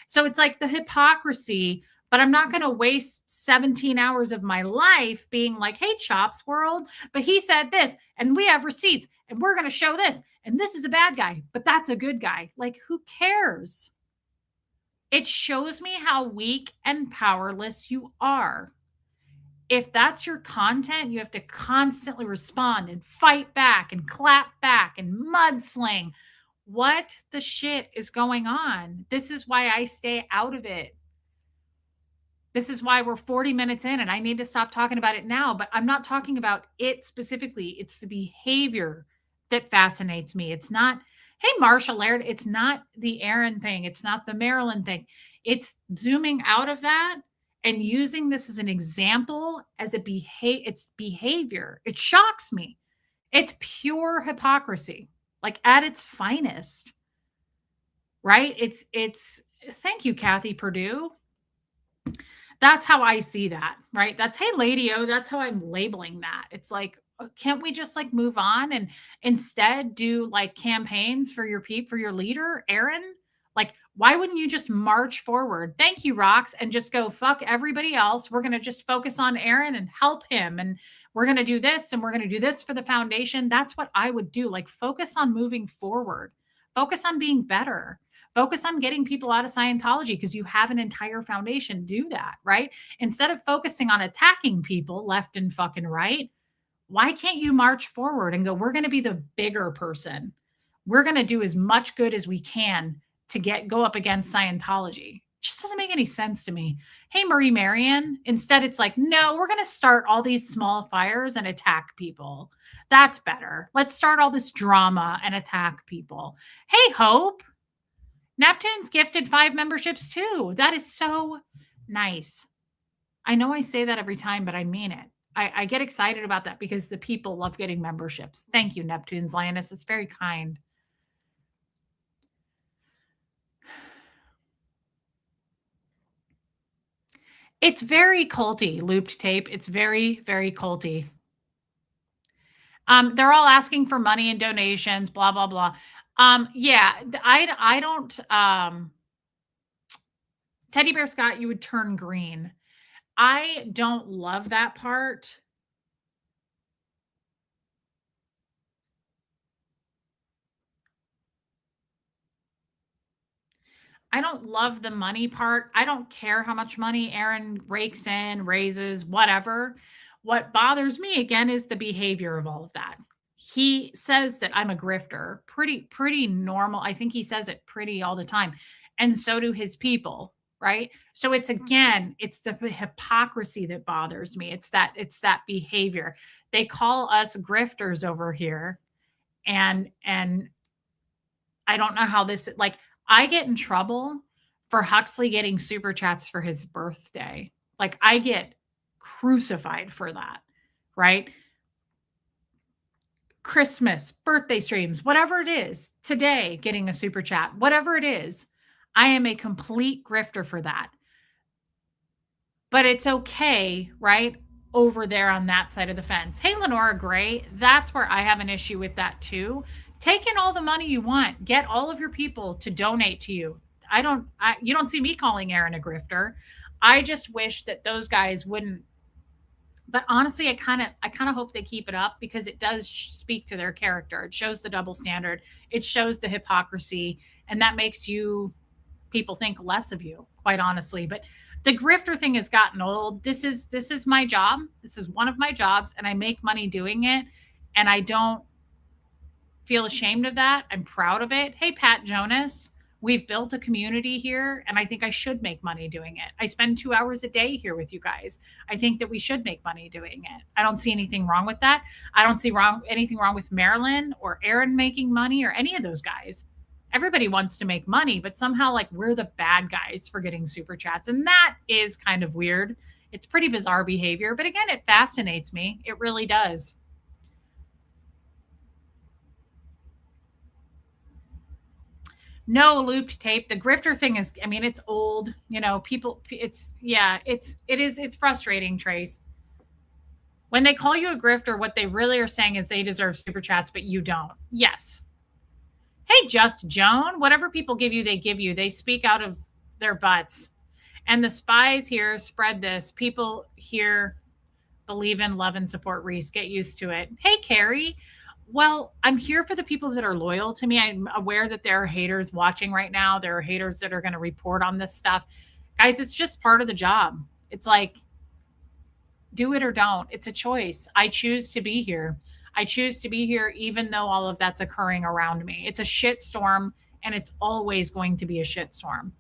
So it's like the hypocrisy, but I'm not going to waste 17 hours of my life being like, hey, Chops World, but he said this, and we have receipts, and we're going to show this, and this is a bad guy, but that's a good guy. Like, who cares? It shows me how weak and powerless you are. If that's your content, you have to constantly respond and fight back and clap back and mudsling. What the shit is going on? This is why I stay out of it. This is why we're 40 minutes in and I need to stop talking about it now, but I'm not talking about it specifically. It's the behavior that fascinates me. It's not, hey, Marsha Laird, it's not the Aaron thing. It's not the Marilyn thing. It's zooming out of that and using this as an example as it's behavior. It shocks me. It's pure hypocrisy, like at its finest. Right? It's thank you, Kathy Purdue. That's how I see that, right? That's, hey, Lady-O, that's how I'm labeling that. It's like, can't we just like move on and instead do like campaigns for your leader, Aaron? Like, why wouldn't you just march forward? Thank you, Rox, and just go fuck everybody else. We're going to just focus on Aaron and help him. And we're going to do this and we're going to do this for the foundation. That's what I would do. Like, focus on moving forward, focus on being better. Focus on getting people out of Scientology because you have an entire foundation to do that, right? Instead of focusing on attacking people left and fucking right, why can't you march forward and go, we're going to be the bigger person. We're going to do as much good as we can to go up against Scientology. It just doesn't make any sense to me. Hey, Marie Marian. Instead, it's like, no, we're going to start all these small fires and attack people. That's better. Let's start all this drama and attack people. Hey, Hope. Neptune's gifted 5 memberships too. That is so nice. I know I say that every time, but I mean it. I get excited about that because the people love getting memberships. Thank you, Neptune's Lioness. It's very kind. It's very culty, Looped Tape. It's very, very culty. They're all asking for money and donations, blah, blah, blah. Yeah, I don't, Teddy Bear Scott, you would turn green. I don't love that part. I don't love the money part. I don't care how much money Aaron rakes in, raises, whatever. What bothers me again is the behavior of all of that. He says that I'm a grifter. Pretty normal. I think he says it pretty all the time. And so do his people, right? So it's the hypocrisy that bothers me. It's that behavior. They call us grifters over here. And I don't know how this, like, I get in trouble for Huxley getting super chats for his birthday. Like, I get crucified for that, right? Christmas, birthday streams, whatever it is, today getting a super chat, whatever it is, I am a complete grifter for that. But it's okay, right? Over there on that side of the fence. Hey, Lenora Gray, that's where I have an issue with that too. Take in all the money you want. Get all of your people to donate to you. You don't see me calling Aaron a grifter. I just wish that those guys wouldn't. But honestly, I kind of hope they keep it up because it does speak to their character. It shows the double standard. It shows the hypocrisy, and that makes people think less of you, quite honestly. But the grifter thing has gotten old. This is my job. This is one of my jobs, and I make money doing it, and I don't feel ashamed of that. I'm proud of it. Hey, Pat Jonas, we've built a community here, and I think I should make money doing it. I spend 2 hours a day here with you guys. I think that we should make money doing it. I don't see anything wrong with that. I don't see anything wrong with Marilyn or Aaron making money or any of those guys. Everybody wants to make money, but somehow like we're the bad guys for getting super chats. And that is kind of weird. It's pretty bizarre behavior, but again, it fascinates me. It really does. No, Looped Tape. The grifter thing is, I mean, it's old, people, it's frustrating, Trace. When they call you a grifter, what they really are saying is they deserve super chats, but you don't. Yes. Hey, Just Joan, whatever people give you, they give you. They speak out of their butts. And the spies here spread this. People here believe in, love, and support Reese. Get used to it. Hey, Carrie. Well, I'm here for the people that are loyal to me. I'm aware that there are haters watching right now. There are haters that are going to report on this stuff. Guys, it's just part of the job. It's like, do it or don't. It's a choice. I choose to be here. I choose to be here even though all of that's occurring around me. It's a shitstorm and it's always going to be a shitstorm,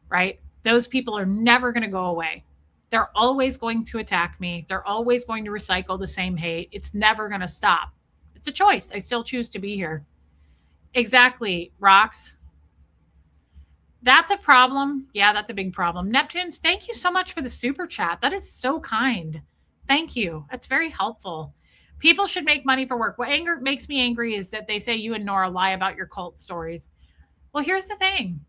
right? Those people are never going to go away. They're always going to attack me. They're always going to recycle the same hate. It's never going to stop. It's a choice. I still choose to be here. Exactly, Rocks. That's a problem. Yeah, that's a big problem. Neptunes, thank you so much for the super chat. That is so kind. Thank you. That's very helpful. People should make money for work. What anger makes me angry is that they say you and Nora lie about your cult stories. Well, here's the thing.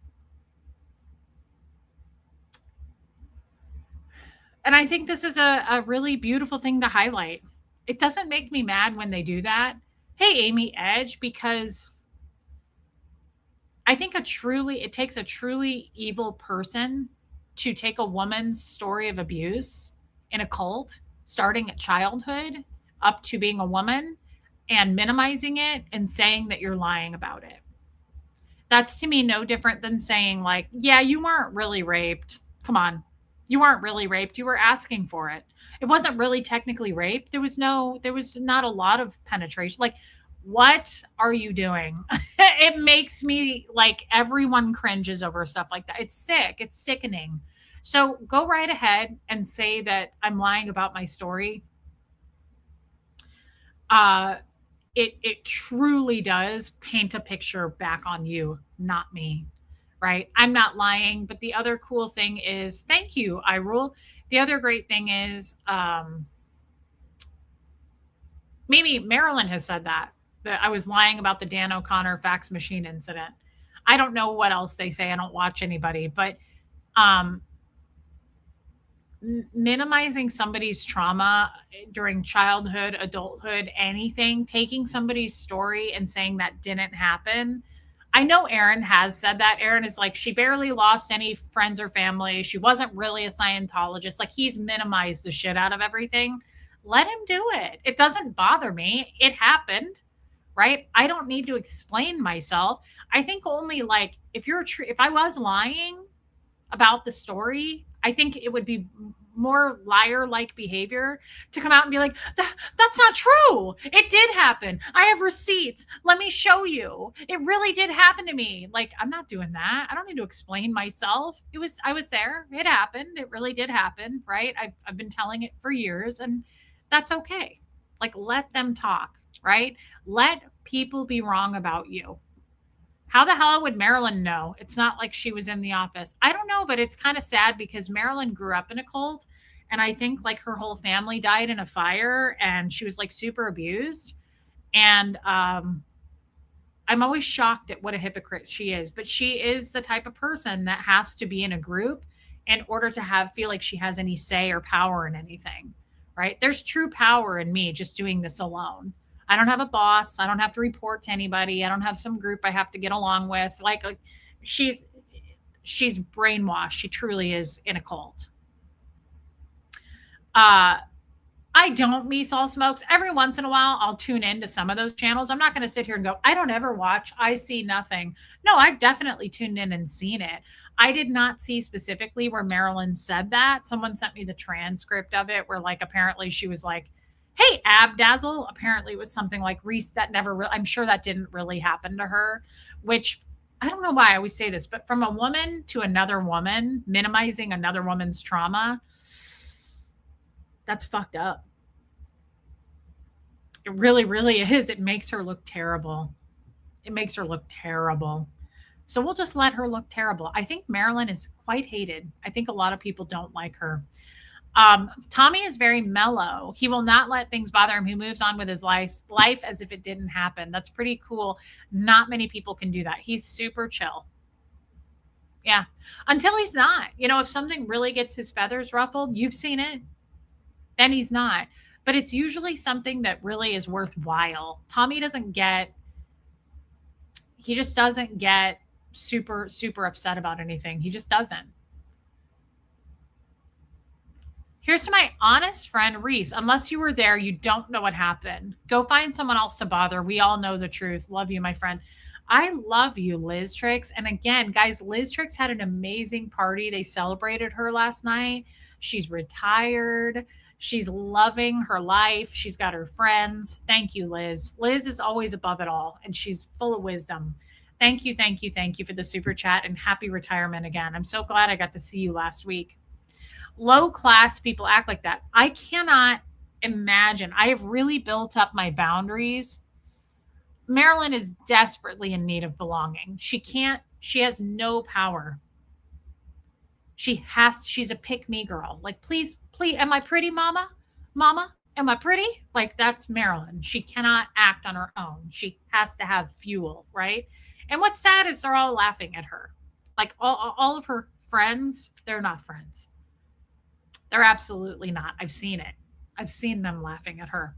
And I think this is a really beautiful thing to highlight. It doesn't make me mad when they do that. Hey, Amy Edge, because I think it takes a truly evil person to take a woman's story of abuse in a cult, starting at childhood up to being a woman, and minimizing it and saying that you're lying about it. That's to me no different than saying, like, yeah, you weren't really raped. Come on. You weren't really raped. You were asking for it. It wasn't really technically rape. There was not a lot of penetration. Like, what are you doing? It makes me like everyone cringes over stuff like that. It's sick. It's sickening. So go right ahead and say that I'm lying about my story. Uh, it truly does paint a picture back on you, not me, right? I'm not lying. But the other cool thing is, thank you, I rule. The other great thing is, maybe Marilyn has said that I was lying about the Dan O'Connor fax machine incident. I don't know what else they say. I don't watch anybody, but um, minimizing somebody's trauma during childhood, adulthood, anything, taking somebody's story and saying that didn't happen. I know Erin has said that. Erin is like, she barely lost any friends or family. She wasn't really a Scientologist. Like, he's minimized the shit out of everything. Let him do it. It doesn't bother me. It happened, right? I don't need to explain myself. I think only like if I was lying about the story, I think it would be more liar like behavior to come out and be like, that's not true. It did happen. I have receipts. Let me show you. It really did happen to me. Like, I'm not doing that. I don't need to explain myself. I was there. It happened. It really did happen. Right. I've been telling it for years, and that's okay. Like, let them talk. Right. Let people be wrong about you. How the hell would Marilyn know? It's not like she was in the office. I don't know, but it's kind of sad because Marilyn grew up in a cult. And I think like her whole family died in a fire and she was like super abused. And I'm always shocked at what a hypocrite she is. But she is the type of person that has to be in a group in order to feel like she has any say or power in anything. Right? There's true power in me just doing this alone. I don't have a boss. I don't have to report to anybody. I don't have some group I have to get along with. Like she's brainwashed. She truly is in a cult. I don't miss all smokes. Every once in a while, I'll tune in to some of those channels. I'm not going to sit here and go, I don't ever watch. I see nothing. No, I've definitely tuned in and seen it. I did not see specifically where Marilyn said that. Someone sent me the transcript of it where, like, apparently she was like, hey, Abdazzle. Apparently it was something like Reese that I'm sure that didn't really happen to her, which I don't know why I always say this, but from a woman to another woman, minimizing another woman's trauma, that's fucked up. It really, really is. It makes her look terrible. It makes her look terrible. So we'll just let her look terrible. I think Marilyn is quite hated. I think a lot of people don't like her. Tommy is very mellow. He will not let things bother him. He moves on with his life as if it didn't happen. That's pretty cool. Not many people can do that. He's super chill. Yeah. Until he's not. You know, if something really gets his feathers ruffled, you've seen it, then he's not. But it's usually something that really is worthwhile. Tommy doesn't get He just doesn't get super, super upset about anything. He just doesn't. Here's to my honest friend Reese. Unless you were there, you don't know what happened. Go find someone else to bother. We all know the truth. Love you, my friend. I love you, Liz Trix. And again, guys, Liz Trix had an amazing party. They celebrated her last night. She's retired. She's loving her life. She's got her friends. Thank you, Liz. Liz is always above it all, and she's full of wisdom. Thank you, thank you, thank you for the super chat and happy retirement again. I'm so glad I got to see you last week. Low class people act like that. I cannot imagine. I have really built up my boundaries. Marilyn is desperately in need of belonging. She has no power. She's a pick me girl. Like, please, am I pretty, mama? Mama, am I pretty? Like, that's Marilyn. She cannot act on her own. She has to have fuel, right? And what's sad is they're all laughing at her. Like, all of her friends, they're not friends. They're absolutely not. I've seen it. I've seen them laughing at her.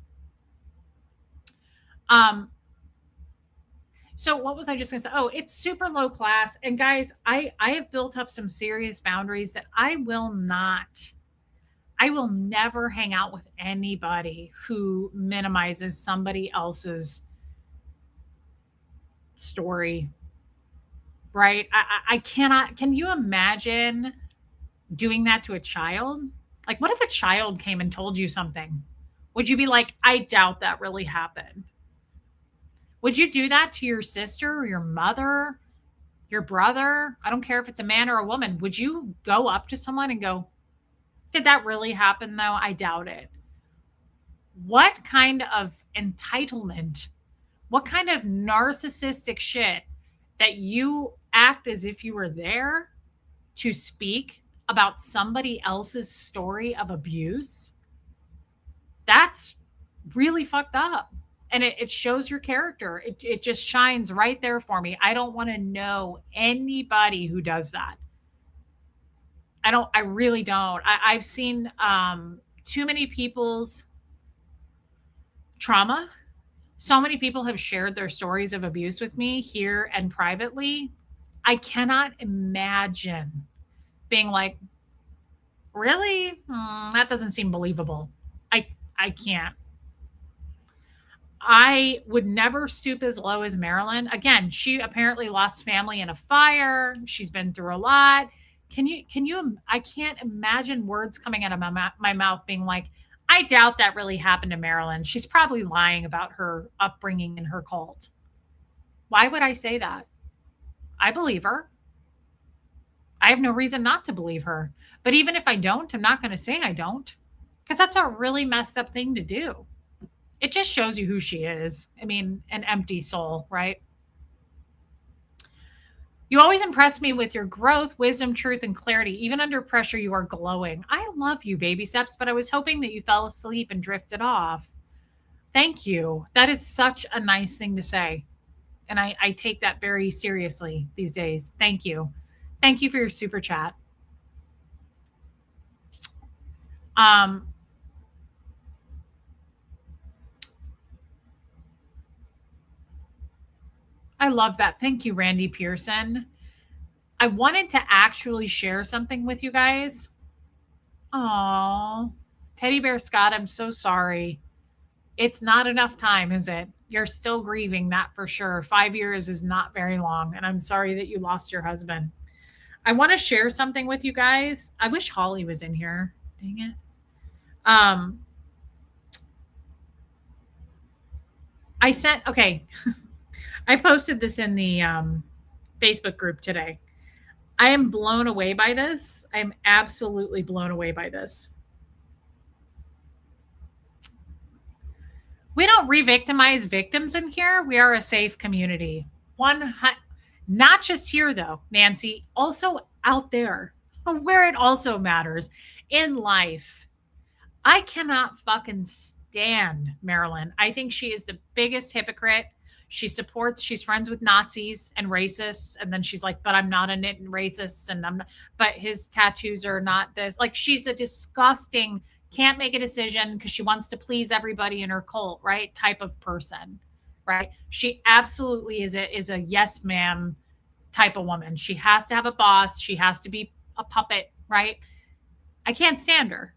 So what was I just going to say? Oh, it's super low class. And guys, I have built up some serious boundaries that I will never hang out with anybody who minimizes somebody else's story. Right? I cannot. Can you imagine doing that to a child? Like, what if a child came and told you something? Would you be like, I doubt that really happened? Would you do that to your sister or your mother, your brother? I don't care if it's a man or a woman. Would you go up to someone and go, did that really happen though? I doubt it. What kind of entitlement, what kind of narcissistic shit that you act as if you were there to speak about somebody else's story of abuse? That's really fucked up. And it shows your character. It just shines right there for me. I don't want to know anybody who does that. I really don't. I've seen too many people's trauma. So many people have shared their stories of abuse with me here and privately. I cannot imagine being like, really? That doesn't seem believable. I can't. I would never stoop as low as Marilyn. Again, she apparently lost family in a fire. She's been through a lot. I can't imagine words coming out of my mouth being like, I doubt that really happened to Marilyn. She's probably lying about her upbringing in her cult. Why would I say that? I believe her. I have no reason not to believe her. But even if I don't, I'm not going to say I don't, because that's a really messed up thing to do. It just shows you who she is. I mean, an empty soul, right? You always impress me with your growth, wisdom, truth, and clarity. Even under pressure, you are glowing. I love you, baby steps, but I was hoping that you fell asleep and drifted off. Thank you. That is such a nice thing to say. And I take that very seriously these days. Thank you. Thank you for your super chat. I love that. Thank you, Randy Pearson. I wanted to actually share something with you guys. Oh, Teddy Bear Scott, I'm so sorry. It's not enough time, is it? You're still grieving, that for sure. 5 years is not very long, and I'm sorry that you lost your husband. I want to share something with you guys. I wish Holly was in here. Dang it. Okay. I posted this in the Facebook group today. I am blown away by this. I am absolutely blown away by this. We don't re-victimize victims in here. We are a safe community. Not just here, though, Nancy, also out there, where it also matters in life. I cannot fucking stand Marilyn. I think she is the biggest hypocrite. She's friends with Nazis and racists. And then she's like, but I'm not a nit and racist. And but his tattoos are not this. Like, she's a disgusting, can't make a decision because she wants to please everybody in her cult, right? Type of person, right? She absolutely is a yes ma'am type of woman. She has to have a boss, she has to be a puppet, right? I can't stand her.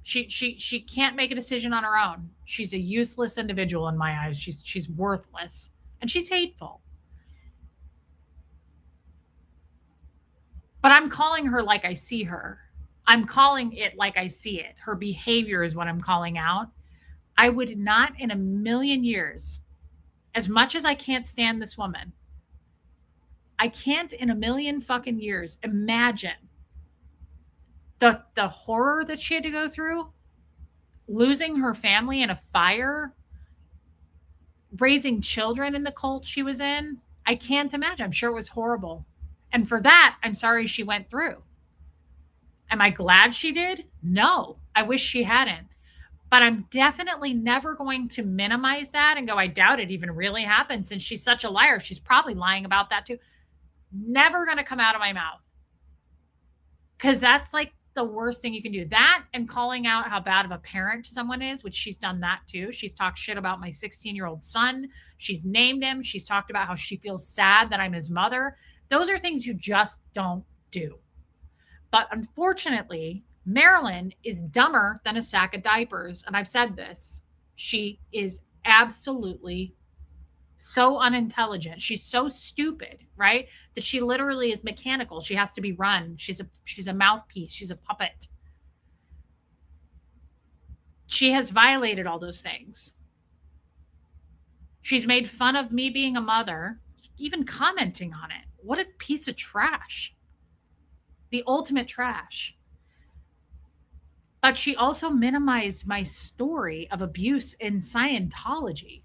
She can't make a decision on her own. She's a useless individual in my eyes. She's worthless and she's hateful. But I'm calling her like I see her. I'm calling it like I see it. Her behavior is what I'm calling out. I would not in a million years, as much as I can't stand this woman, I can't in a million fucking years imagine the horror that she had to go through, losing her family in a fire, raising children in the cult she was in. I can't imagine. I'm sure it was horrible. And for that, I'm sorry she went through. Am I glad she did? No. I wish she hadn't. But I'm definitely never going to minimize that and go, I doubt it even really happened since she's such a liar. She's probably lying about that too. Never going to come out of my mouth. Because that's like the worst thing you can do. That and calling out how bad of a parent someone is, which she's done that too. She's talked shit about my 16-year-old son. She's named him. She's talked about how she feels sad that I'm his mother. Those are things you just don't do. But unfortunately, Marilyn is dumber than a sack of diapers. And I've said this. She is absolutely so unintelligent. She's so stupid, right? That she literally is mechanical. She has to be run. She's a mouthpiece. She's a puppet. She has violated all those things. She's made fun of me being a mother, even commenting on it. What a piece of trash. The ultimate trash. But she also minimized my story of abuse in Scientology.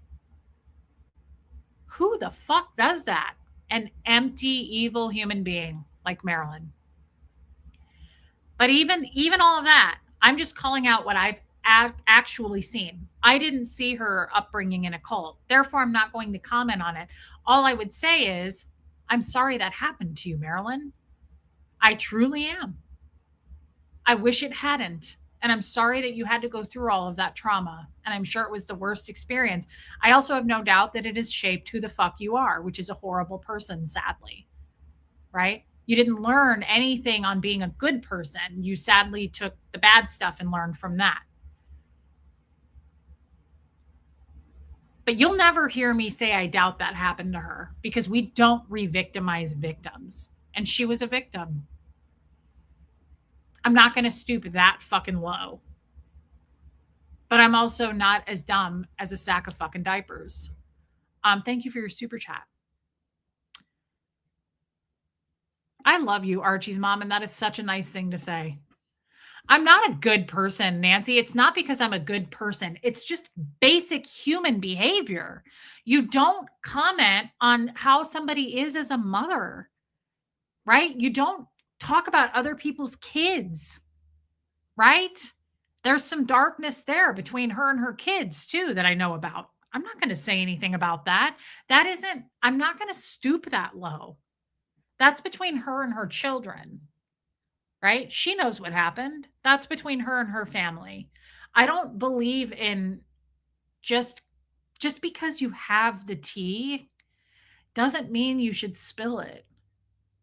Who the fuck does that? An empty, evil human being like Marilyn. But even all of that, I'm just calling out what I've actually seen. I didn't see her upbringing in a cult. Therefore, I'm not going to comment on it. All I would say is, I'm sorry that happened to you, Marilyn. I truly am. I wish it hadn't. And I'm sorry that you had to go through all of that trauma. And I'm sure it was the worst experience. I also have no doubt that it has shaped who the fuck you are, which is a horrible person, sadly. Right? You didn't learn anything on being a good person. You sadly took the bad stuff and learned from that. But you'll never hear me say I doubt that happened to her because we don't re-victimize victims. And she was a victim. I'm not going to stoop that fucking low. But I'm also not as dumb as a sack of fucking diapers. Thank you for your super chat. I love you, Archie's mom, and that is such a nice thing to say. I'm not a good person, Nancy. It's not because I'm a good person. It's just basic human behavior. You don't comment on how somebody is as a mother, right? You don't talk about other people's kids, right? There's some darkness there between her and her kids too that I know about. I'm not going to say anything about that. I'm not going to stoop that low. That's between her and her children, right? She knows what happened. That's between her and her family. I don't believe in just because you have the tea doesn't mean you should spill it.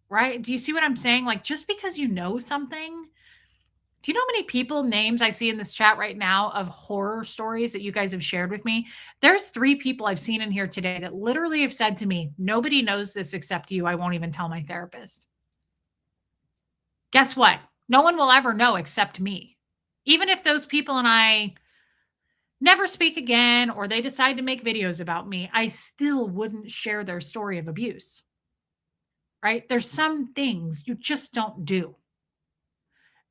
Right? Do you see what I'm saying? Like, just because you know something, do you know how many people names I see in this chat right now of horror stories that you guys have shared with me? There's 3 people I've seen in here today that literally have said to me, nobody knows this except you. I won't even tell my therapist. Guess what? No one will ever know except me. Even if those people and I never speak again or they decide to make videos about me, I still wouldn't share their story of abuse. Right? There's some things you just don't do.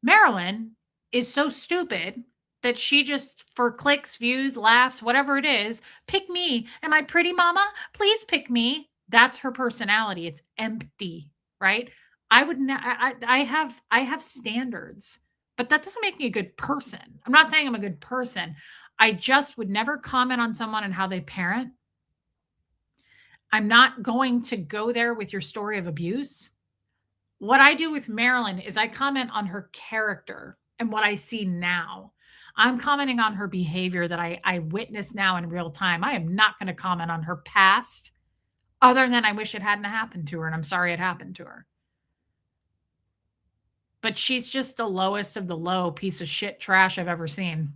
Marilyn is so stupid that she just, for clicks, views, laughs, whatever it is, pick me. Am I pretty, mama? Please pick me. That's her personality. It's empty, right? I have standards, but that doesn't make me a good person. I'm not saying I'm a good person. I just would never comment on someone and how they parent. I'm not going to go there with your story of abuse. What I do with Marilyn is I comment on her character and what I see now. I'm commenting on her behavior that I witness now in real time. I am not going to comment on her past other than I wish it hadn't happened to her and I'm sorry it happened to her. But she's just the lowest of the low piece of shit trash I've ever seen.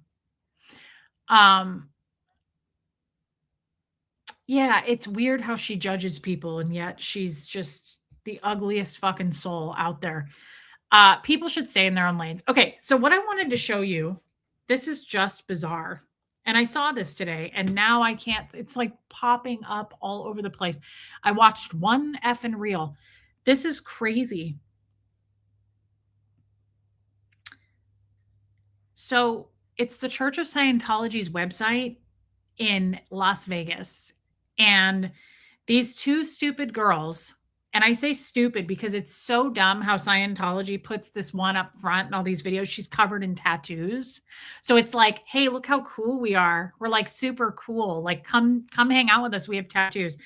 Yeah, it's weird how she judges people, and yet she's just the ugliest fucking soul out there. People should stay in their own lanes. Okay, so what I wanted to show you, this is just bizarre. And I saw this today, and now I can't, it's like popping up all over the place. I watched one effing reel. This is crazy. So it's the Church of Scientology's website in Las Vegas. And these two stupid girls, and I say stupid because it's so dumb how Scientology puts this one up front in all these videos. She's covered in tattoos. So it's like, hey, look how cool we are. We're like super cool. Like come hang out with us. We have tattoos.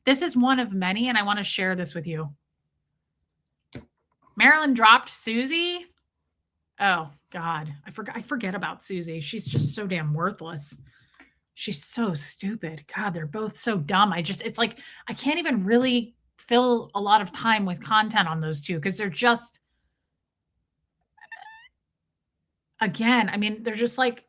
This is one of many, and I want to share this with you. Marilyn dropped Susie. Oh God, I forget about Susie. She's just so damn worthless. She's so stupid. God, they're both so dumb. It's like, I can't even really fill a lot of time with content on those two because they're just, again, I mean, they're just like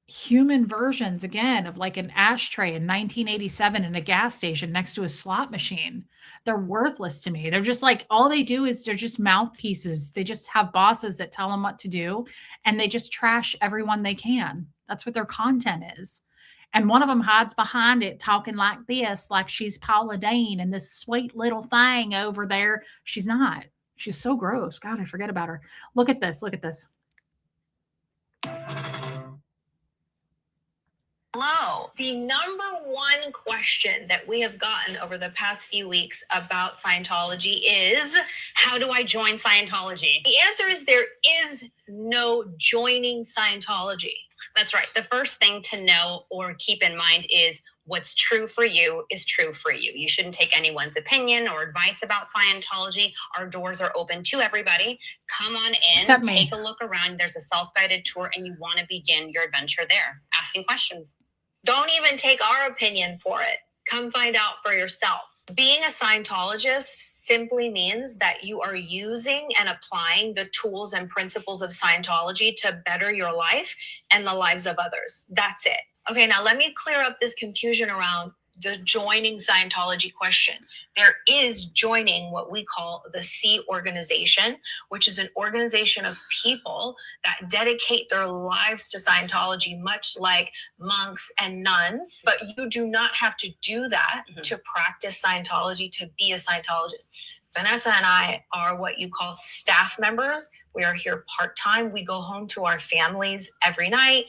human versions again of like an ashtray in 1987 in a gas station next to a slot machine. They're worthless to me. They're just like, all they do is they're just mouthpieces. They just have bosses that tell them what to do, and they just trash everyone they can. That's what their content is. And one of them hides behind it talking like this, like she's Paula Dane and this sweet little thing over there. She's not. She's so gross. God, I forget about her. Look at this. Look at this. Hello. The number one question that we have gotten over the past few weeks about Scientology is, how do I join Scientology? The answer is there is no joining Scientology. That's right. The first thing to know or keep in mind is what's true for you is true for you. You shouldn't take anyone's opinion or advice about Scientology. Our doors are open to everybody. Come on in, take a look around. There's a self-guided tour, and you want to begin your adventure there, asking questions. Don't even take our opinion for it. Come find out for yourself. Being a Scientologist simply means that you are using and applying the tools and principles of Scientology to better your life and the lives of others. That's it. Okay, now let me clear up this confusion around the joining Scientology question. There is joining what we call the C organization, which is an organization of people that dedicate their lives to Scientology, much like monks and nuns. But you do not have to do that to practice Scientology, to be a Scientologist. Vanessa and I are what you call staff members. We are here part-time. We go home to our families every night.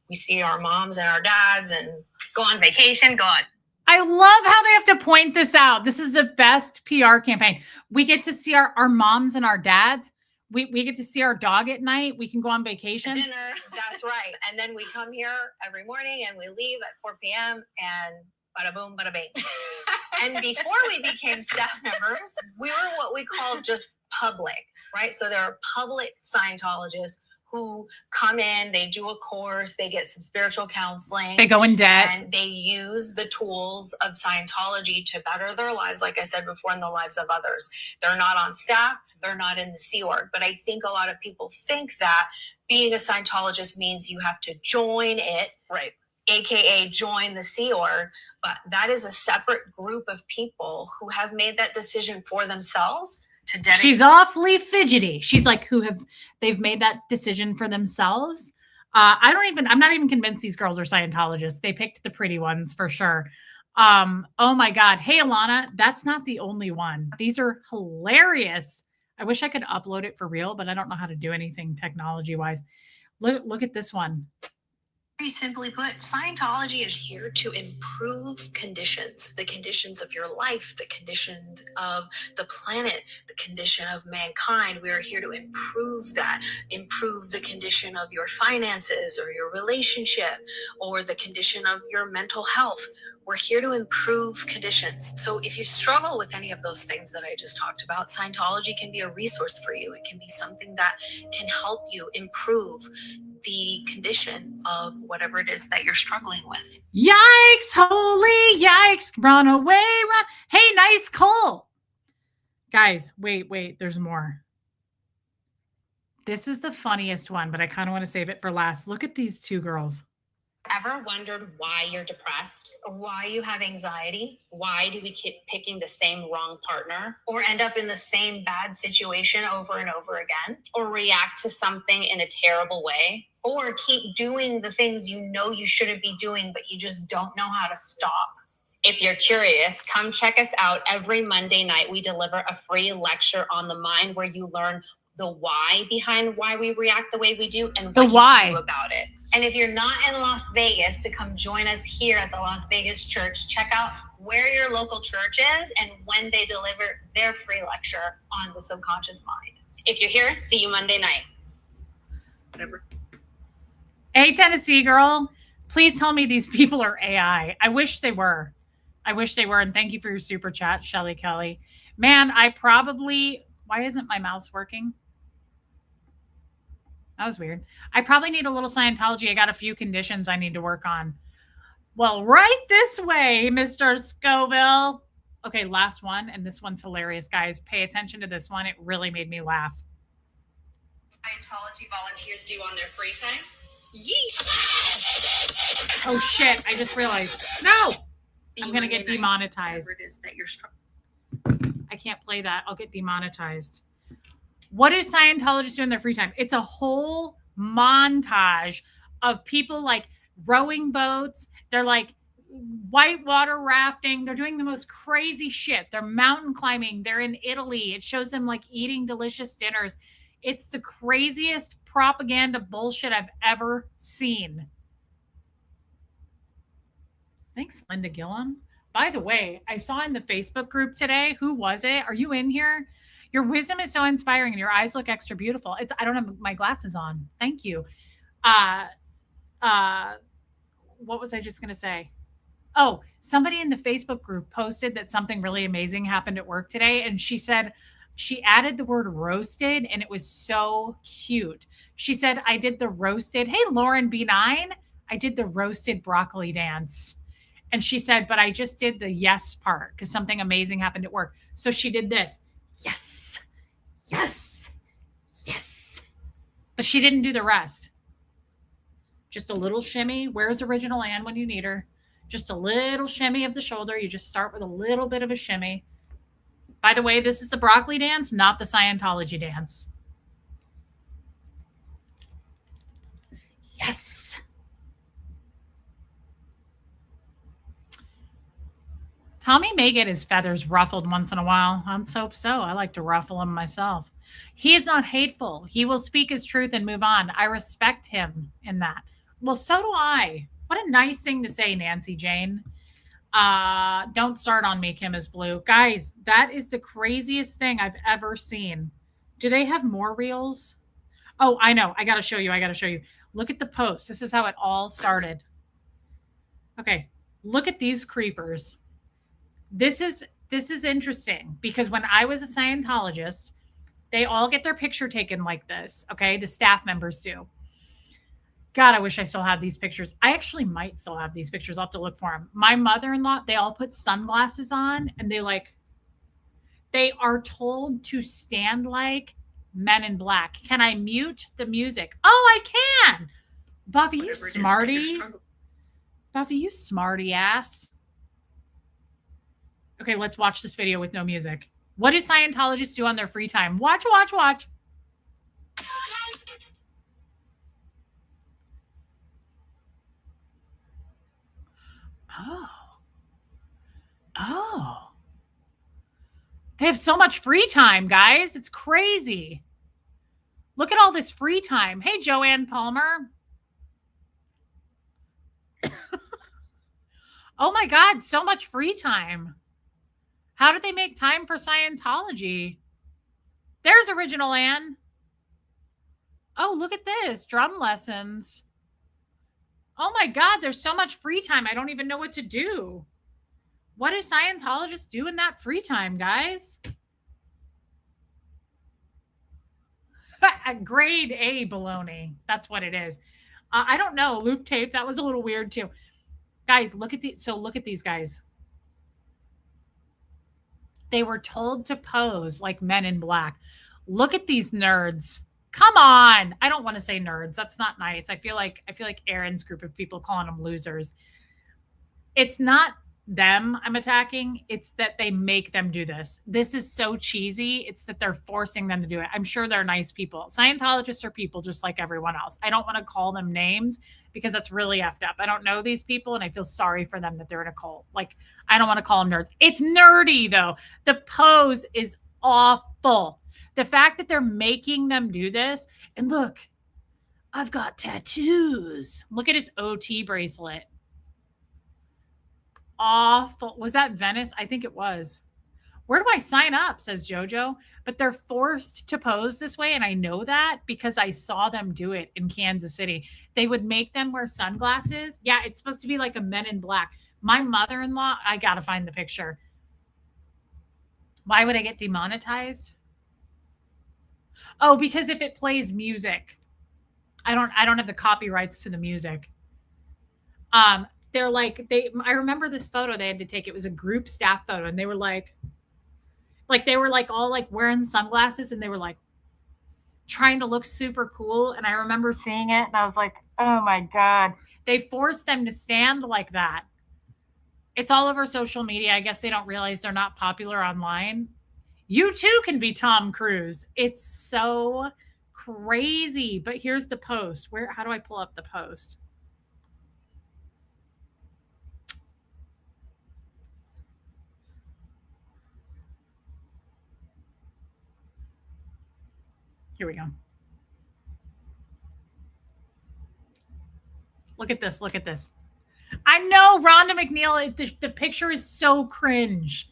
We see our moms and our dads and go on vacation, go on. I love how they have to point this out. This is the best PR campaign. We get to see our moms and our dads. We get to see our dog at night. We can go on vacation. Dinner, that's right. And then we come here every morning and we leave at 4 p.m. and bada boom, bada bing. And before we became staff members, we were what we call just public, right? So there are public Scientologists who come in, they do a course, they get some spiritual counseling. They go in debt. And they use the tools of Scientology to better their lives, like I said before, in the lives of others. They're not on staff, they're not in the Sea Org. But I think a lot of people think that being a Scientologist means you have to join it, right? AKA join the Sea Org. But that is a separate group of people who have made that decision for themselves. She's awfully fidgety. She's like, they've made that decision for themselves. I'm not even convinced these girls are Scientologists. They picked the pretty ones for sure. Oh my God. Hey, Alana, that's not the only one. These are hilarious. I wish I could upload it for real, but I don't know how to do anything technology wise. Look at this one. Very simply put, Scientology is here to improve conditions, the conditions of your life, the condition of the planet, the condition of mankind. We are here to improve that, improve the condition of your finances or your relationship or the condition of your mental health. We're here to improve conditions. So if you struggle with any of those things that I just talked about, Scientology can be a resource for you. It can be something that can help you improve the condition of whatever it is that you're struggling with. Yikes, holy yikes, run away, run. Hey, nice Cole. Guys, wait, there's more. This is the funniest one, but I kind of want to save it for last. Look at these two girls. Ever wondered why you're depressed? Or why you have anxiety? Why do we keep picking the same wrong partner? Or end up in the same bad situation over and over again? Or react to something in a terrible way? Or keep doing the things you know you shouldn't be doing, but you just don't know how to stop? If you're curious, come check us out every Monday night. We deliver a free lecture on the mind where you learn the why behind why we react the way we do and what you can do about it. And if you're not in Las Vegas, to come join us here at the Las Vegas church, check out where your local church is and when they deliver their free lecture on the subconscious mind. If you're here, see you Monday night. Whatever. Hey, Tennessee girl, please tell me these people are AI. I wish they were. And thank you for your super chat, Shelly Kelly. Man, why isn't my mouse working? That was weird. I probably need a little Scientology. I got a few conditions I need to work on. Well, right this way, Mr. Scoville. Okay, last one. And this one's hilarious, guys. Pay attention to this one. It really made me laugh. Scientology volunteers do on their free time? Yeesh. Oh, shit. I just realized. No! I'm going to get demonetized. It is that you're I can't play that. I'll get demonetized. What do Scientologists do in their free time? It's a whole montage of people like rowing boats. They're like whitewater rafting. They're doing the most crazy shit. They're mountain climbing. They're in Italy. It shows them like eating delicious dinners. It's the craziest propaganda bullshit I've ever seen. Thanks, Linda Gillum. By the way, I saw in the Facebook group today, who was it? Are you in here? Your wisdom is so inspiring and your eyes look extra beautiful. I don't have my glasses on. Thank you. What was I just going to say? Oh, somebody in the Facebook group posted that something really amazing happened at work today. And she said she added the word roasted and it was so cute. She said, I did the roasted. Hey, Lauren B9, I did the roasted broccoli dance. And she said, but I just did the yes part because something amazing happened at work. So she did this. Yes, yes, yes. But she didn't do the rest. Just a little shimmy. Where's original Anne when you need her? Just a little shimmy of the shoulder. You just start with a little bit of a shimmy. By the way, this is the broccoli dance, not the Scientology dance. Yes. Tommy may get his feathers ruffled once in a while. Let's hope so. I like to ruffle them myself. He is not hateful. He will speak his truth and move on. I respect him in that. Well, so do I. What a nice thing to say, Nancy Jane. Don't start on me, Kim is blue. Guys, that is the craziest thing I've ever seen. Do they have more reels? Oh, I know. I got to show you. Look at the post. This is how it all started. Okay. Look at these creepers. This is interesting because when I was a Scientologist, they all get their picture taken like this. Okay. The staff members do. God, I wish I still had these pictures. I actually might still have these pictures. I'll have to look for them. My mother-in-law, they all put sunglasses on and they are told to stand like Men in Black. Can I mute the music? Oh, I can. Buffy, you smarty. Buffy, you smarty ass. Okay, let's watch this video with no music. What do Scientologists do on their free time? Watch. Oh. They have so much free time, guys. It's crazy. Look at all this free time. Hey, Joanne Palmer. Oh my God, so much free time. How did they make time for Scientology? There's Original Anne. Oh, look at this. Drum lessons. Oh my God, there's so much free time. I don't even know what to do. What do Scientologists do in that free time, guys? Grade A baloney. That's what it is. I don't know. Loop tape. That was a little weird too. Guys, look at these guys. They were told to pose like men in black. Look at these nerds. Come on. I don't want to say nerds. That's not nice. I feel like Aaron's group of people calling them losers. It's not them I'm attacking. It's that they make them do this. This is so cheesy. It's that they're forcing them to do it. I'm sure they're nice people. Scientologists are people just like everyone else. I don't want to call them names because that's really effed up. I don't know these people and I feel sorry for them that they're in a cult. Like, I don't want to call them nerds. It's nerdy though. The pose is awful. The fact that they're making them do this, and look, I've got tattoos. Look at his OT bracelet. Awful. Was that Venice? I think it was. Where do I sign up? Says Jojo. But they're forced to pose this way. And I know that because I saw them do it in Kansas City. They would make them wear sunglasses. Yeah, it's supposed to be like a Men in Black. My mother in law, I got to find the picture. Why would I get demonetized? Oh, because if it plays music, I don't have the copyrights to the music. They're like, I remember this photo they had to take. It was a group staff photo and they were like all like wearing sunglasses and they were like trying to look super cool. And I remember seeing it and I was like, oh my God, they forced them to stand like that. It's all over social media. I guess they don't realize they're not popular online. You too can be Tom Cruise. It's so crazy. But here's the post. How do I pull up the post? Here we go. Look at this. Look at this. I know, Rhonda McNeil, the picture is so cringe.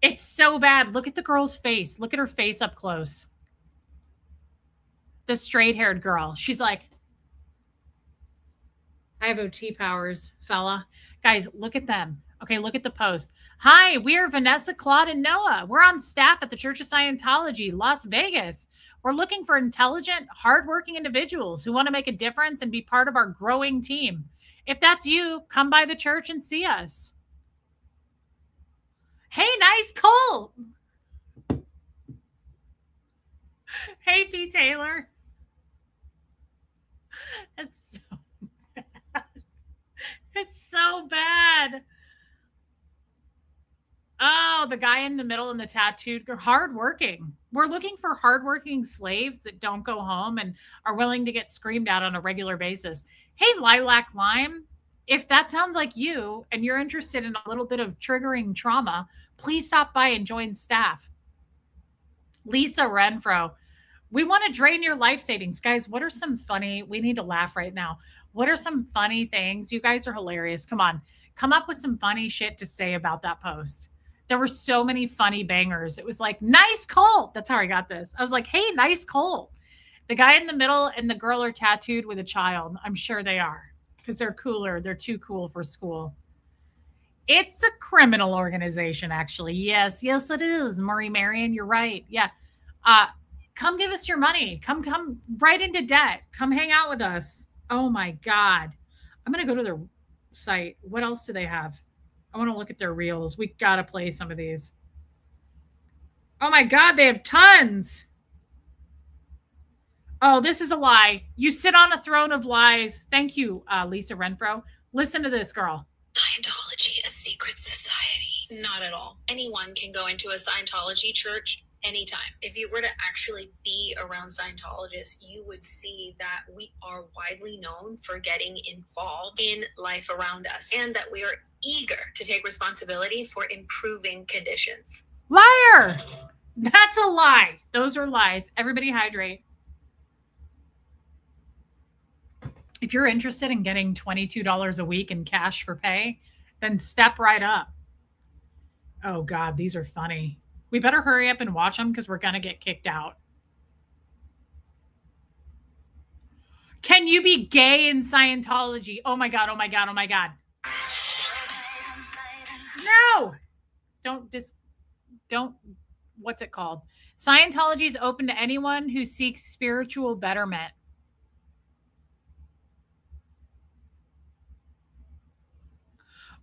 It's so bad. Look at the girl's face. Look at her face up close. The straight-haired girl. She's like, I have OT powers, fella. Guys, look at them. Okay, look at the post. Hi, we are Vanessa, Claude, and Noah. We're on staff at the Church of Scientology, Las Vegas. We're looking for intelligent, hardworking individuals who want to make a difference and be part of our growing team. If that's you, come by the church and see us. Hey, nice Cole. Hey, P. Taylor. It's so bad. It's so bad. Oh, the guy in the middle and the tattooed girl, hardworking. We're looking for hardworking slaves that don't go home and are willing to get screamed at on a regular basis. Hey, Lilac Lime, if that sounds like you and you're interested in a little bit of triggering trauma, please stop by and join staff. Lisa Renfro, we want to drain your life savings. Guys, what are some funny, we need to laugh right now. What are some funny things? You guys are hilarious. Come on, come up with some funny shit to say about that post. There were so many funny bangers. It was like, nice Colt. That's how I got this. I was like, hey, nice Colt. The guy in the middle and the girl are tattooed with a child. I'm sure they are because they're cooler. They're too cool for school. It's a criminal organization, actually. Yes, it is. Murray Marion, you're right. Yeah. Come give us your money. Come right into debt. Come hang out with us. Oh my God. I'm going to go to their site. What else do they have? I want to look at their reels. We got to play some of these. Oh my God, they have tons. Oh, this is a lie. You sit on a throne of lies. Thank you, Lisa Renfro. Listen to this, girl. Scientology, a secret society? Not at all. Anyone can go into a Scientology church anytime. If you were to actually be around Scientologists, you would see that we are widely known for getting involved in life around us and that we are eager to take responsibility for improving conditions. Liar! That's a lie. Those are lies. Everybody hydrate. If you're interested in getting $22 a week in cash for pay, then step right up. Oh God, these are funny. We better hurry up and watch them because we're going to get kicked out. Can you be gay in Scientology? Oh my God, oh my God, oh my God. No! Don't, what's it called? Scientology is open to anyone who seeks spiritual betterment.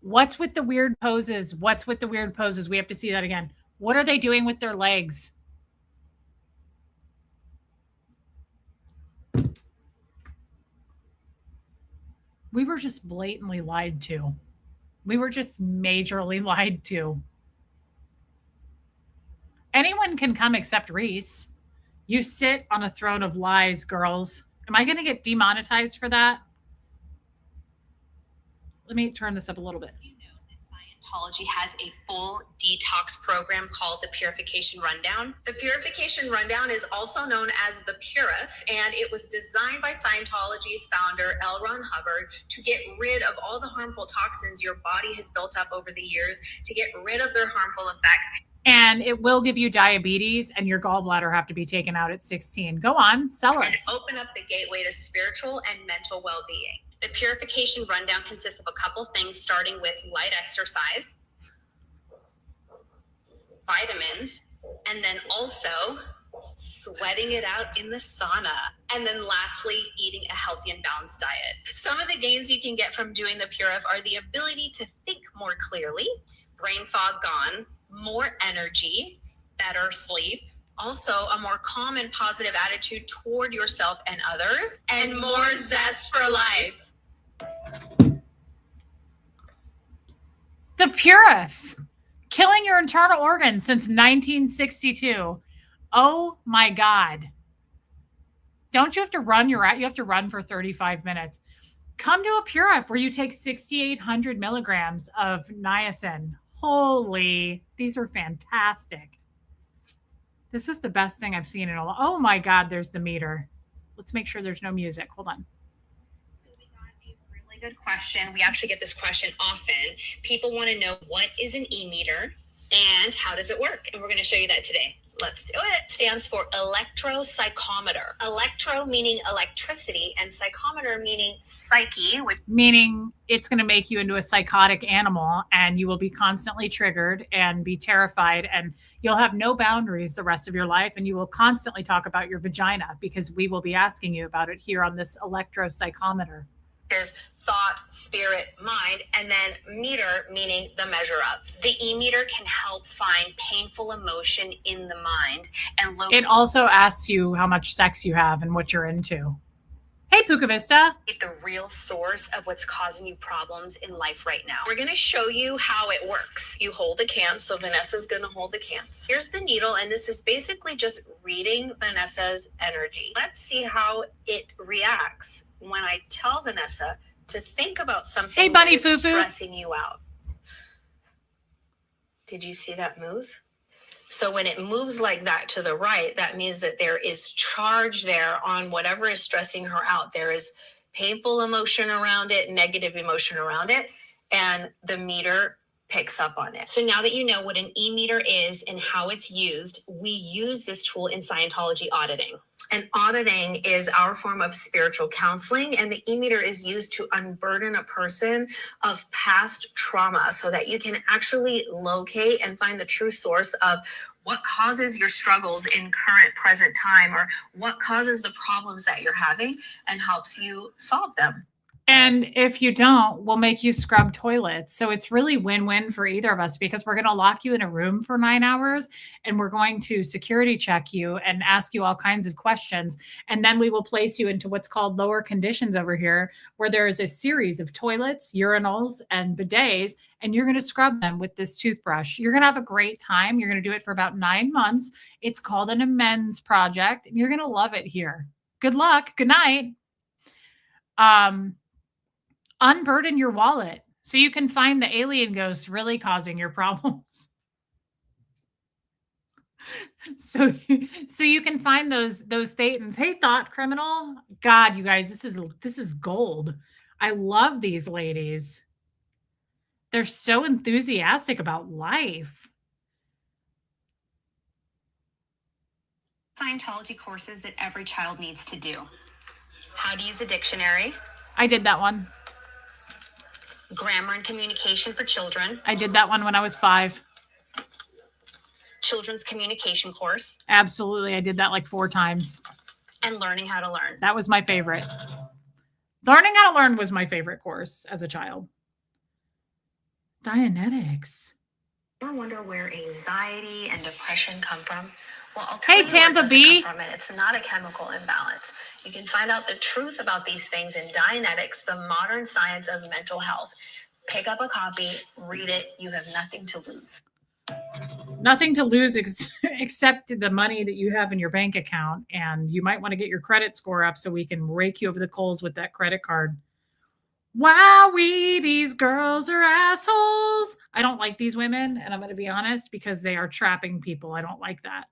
What's with the weird poses? What's with the weird poses? We have to see that again. What are they doing with their legs? We were just blatantly lied to. We were just majorly lied to. Anyone can come except Reese. You sit on a throne of lies, girls. Am I going to get demonetized for that? Let me turn this up a little bit. Scientology has a full detox program called the Purification Rundown. The Purification Rundown is also known as the Purif, and it was designed by Scientology's founder, L. Ron Hubbard, to get rid of all the harmful toxins your body has built up over the years, to get rid of their harmful effects. And it will give you diabetes, and your gallbladder have to be taken out at 16. Go on, sell us. And open up the gateway to spiritual and mental well-being. The Purification Rundown consists of a couple things, starting with light exercise, vitamins, and then also sweating it out in the sauna. And then lastly, eating a healthy and balanced diet. Some of the gains you can get from doing the Purif are the ability to think more clearly, brain fog gone, more energy, better sleep, also a more calm and positive attitude toward yourself and others, and more zest for life. The Purif, killing your internal organs since 1962. Oh my God. Don't you have to run you have to run for 35 minutes. Come to a Purif where you take 6,800 milligrams of niacin. Holy, these are fantastic. This is the best thing I've seen in a while. Oh my God, there's the meter. Let's make sure there's no music. Hold on. So we got a really good question. We actually get this question often. People want to know, what is an e-meter and how does it work? And we're going to show you that today. Let's do it. It stands for electropsychometer. Electro meaning electricity and psychometer meaning psyche, which meaning it's going to make you into a psychotic animal, and you will be constantly triggered and be terrified, and you'll have no boundaries the rest of your life, and you will constantly talk about your vagina because we will be asking you about it here on this electropsychometer. Is thought, spirit, mind, and then meter, meaning the measure of. The e-meter can help find painful emotion in the mind and it also asks you how much sex you have and what you're into. Hey, Puka Vista. The real source of what's causing you problems in life right now. We're going to show you how it works. You hold the can, so Vanessa's going to hold the cans. Here's the needle, and this is basically just reading Vanessa's energy. Let's see how it reacts when I tell Vanessa to think about something that is stressing you out. Did you see that move? So when it moves like that to the right, that means that there is charge there on whatever is stressing her out. There is painful emotion around it, negative emotion around it, and the meter picks up on it. So now that you know what an e-meter is and how it's used, we use this tool in Scientology auditing. And auditing is our form of spiritual counseling, and the e-meter is used to unburden a person of past trauma so that you can actually locate and find the true source of what causes your struggles in current present time, or what causes the problems that you're having, and helps you solve them. And if you don't, we'll make you scrub toilets. So it's really win-win for either of us, because we're going to lock you in a room for 9 hours, and we're going to security check you and ask you all kinds of questions. And then we will place you into what's called lower conditions over here, where there is a series of toilets, urinals, and bidets, and you're going to scrub them with this toothbrush. You're going to have a great time. You're going to do it for about 9 months. It's called an amends project, and you're going to love it here. Good luck. Good night. Unburden your wallet so you can find the alien ghosts really causing your problems. So you can find those thetans. Hey, thought criminal. God, you guys, this is gold. I love these ladies. They're so enthusiastic about life. Scientology courses that every child needs to do. How to use a dictionary. I did that one. Grammar and communication for children. I did that one when I was 5. Children's communication course. Absolutely. I did that like 4 times. And learning how to learn. That was my favorite. Learning how to learn was my favorite course as a child. Dianetics. You ever wonder where anxiety and depression come from? Well, I'll tell Hey, you Tampa where it B. doesn't come from, and it's not a chemical imbalance. You can find out the truth about these things in Dianetics, the modern science of mental health. Pick up a copy, read it. You have nothing to lose. Nothing to lose except the money that you have in your bank account. And you might want to get your credit score up so we can rake you over the coals with that credit card. Wowee, these girls are assholes. I don't like these women, and I'm going to be honest, because they are trapping people. I don't like that.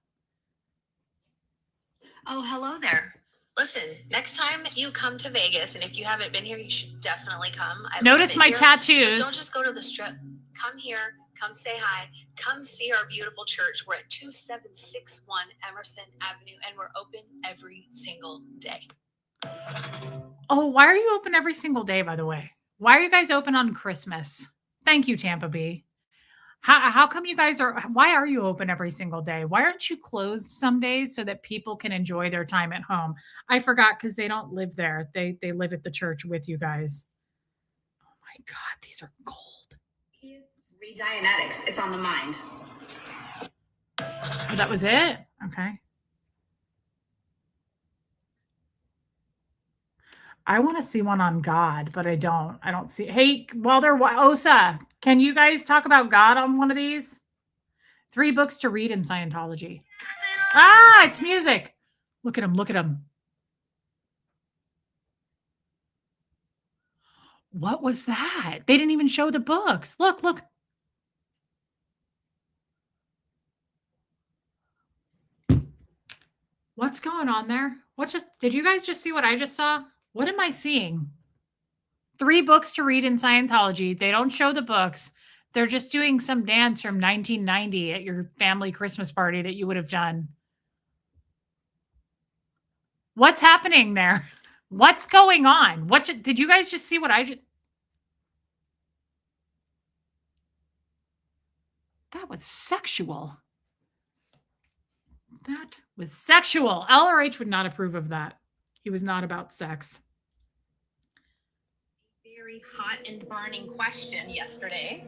Oh, hello there. Listen, next time you come to Vegas, and if you haven't been here, you should definitely come. Notice my tattoos. But don't just go to the strip. Come here. Come say hi. Come see our beautiful church. We're at 2761 Emerson Avenue, and we're open every single day. Oh, why are you open every single day, by the way? Why are you guys open on Christmas? Thank you, Tampa B. How come you guys why are you open every single day? Why aren't you closed some days so that people can enjoy their time at home? I forgot, because they don't live there. They live at the church with you guys. Oh my God, these are gold. Read Dianetics. It's on the mind. Oh, that was it? Okay. I want to see one on God, but I don't see. Hey, while they're Osa, can you guys talk about God on one of these? 3 books to read in Scientology. Ah, it's music. Look at him. Look at him. What was that? They didn't even show the books. Look, look. What's going on there? Did you guys just see what I just saw? What am I seeing? 3 books to read in Scientology. They don't show the books. They're just doing some dance from 1990 at your family Christmas party that you would have done. What's happening there? What's going on? Did you guys just see what I just... That was sexual. That was sexual. LRH would not approve of that. He was not about sex. Very hot and burning question yesterday.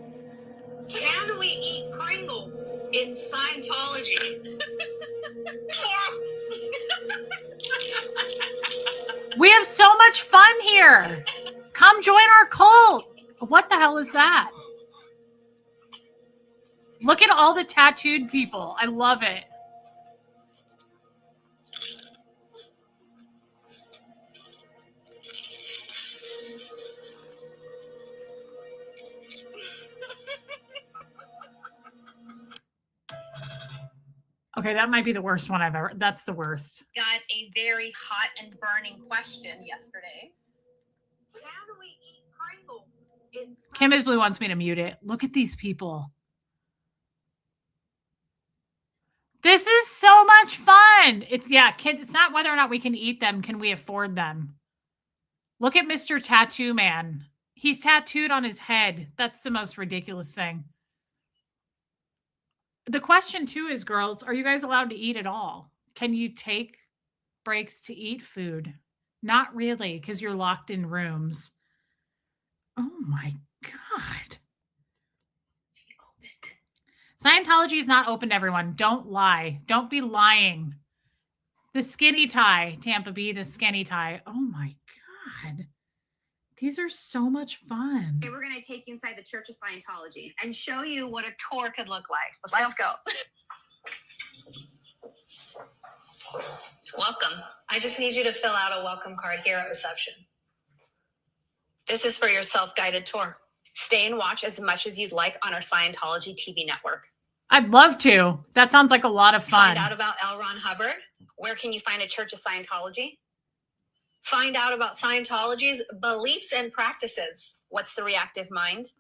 Can we eat Pringles in Scientology? We have so much fun here. Come join our cult. What the hell is that? Look at all the tattooed people. I love it. Okay, that might be the worst one I've ever. That's the worst. Got a very hot and burning question yesterday. Can we eat Pringles? Kim is Blue wants me to mute it. Look at these people. This is so much fun. It's not whether or not we can eat them. Can we afford them? Look at Mr. Tattoo Man. He's tattooed on his head. That's the most ridiculous thing. The question too is, girls, are you guys allowed to eat at all? Can you take breaks to eat food? Not really, because you're locked in rooms. Oh my God. She opened. Scientology is not open to everyone. Don't lie. Don't be lying. The skinny tie, Tampa B, the skinny tie. Oh my God. These are so much fun. Okay, we're going to take you inside the Church of Scientology and show you what a tour could look like. Let's go. Welcome. I just need you to fill out a welcome card here at reception. This is for your self-guided tour. Stay and watch as much as you'd like on our Scientology TV network. I'd love to. That sounds like a lot of fun. Find out about L. Ron Hubbard. Where can you find a Church of Scientology? Find out about Scientology's beliefs and practices. What's the reactive mind?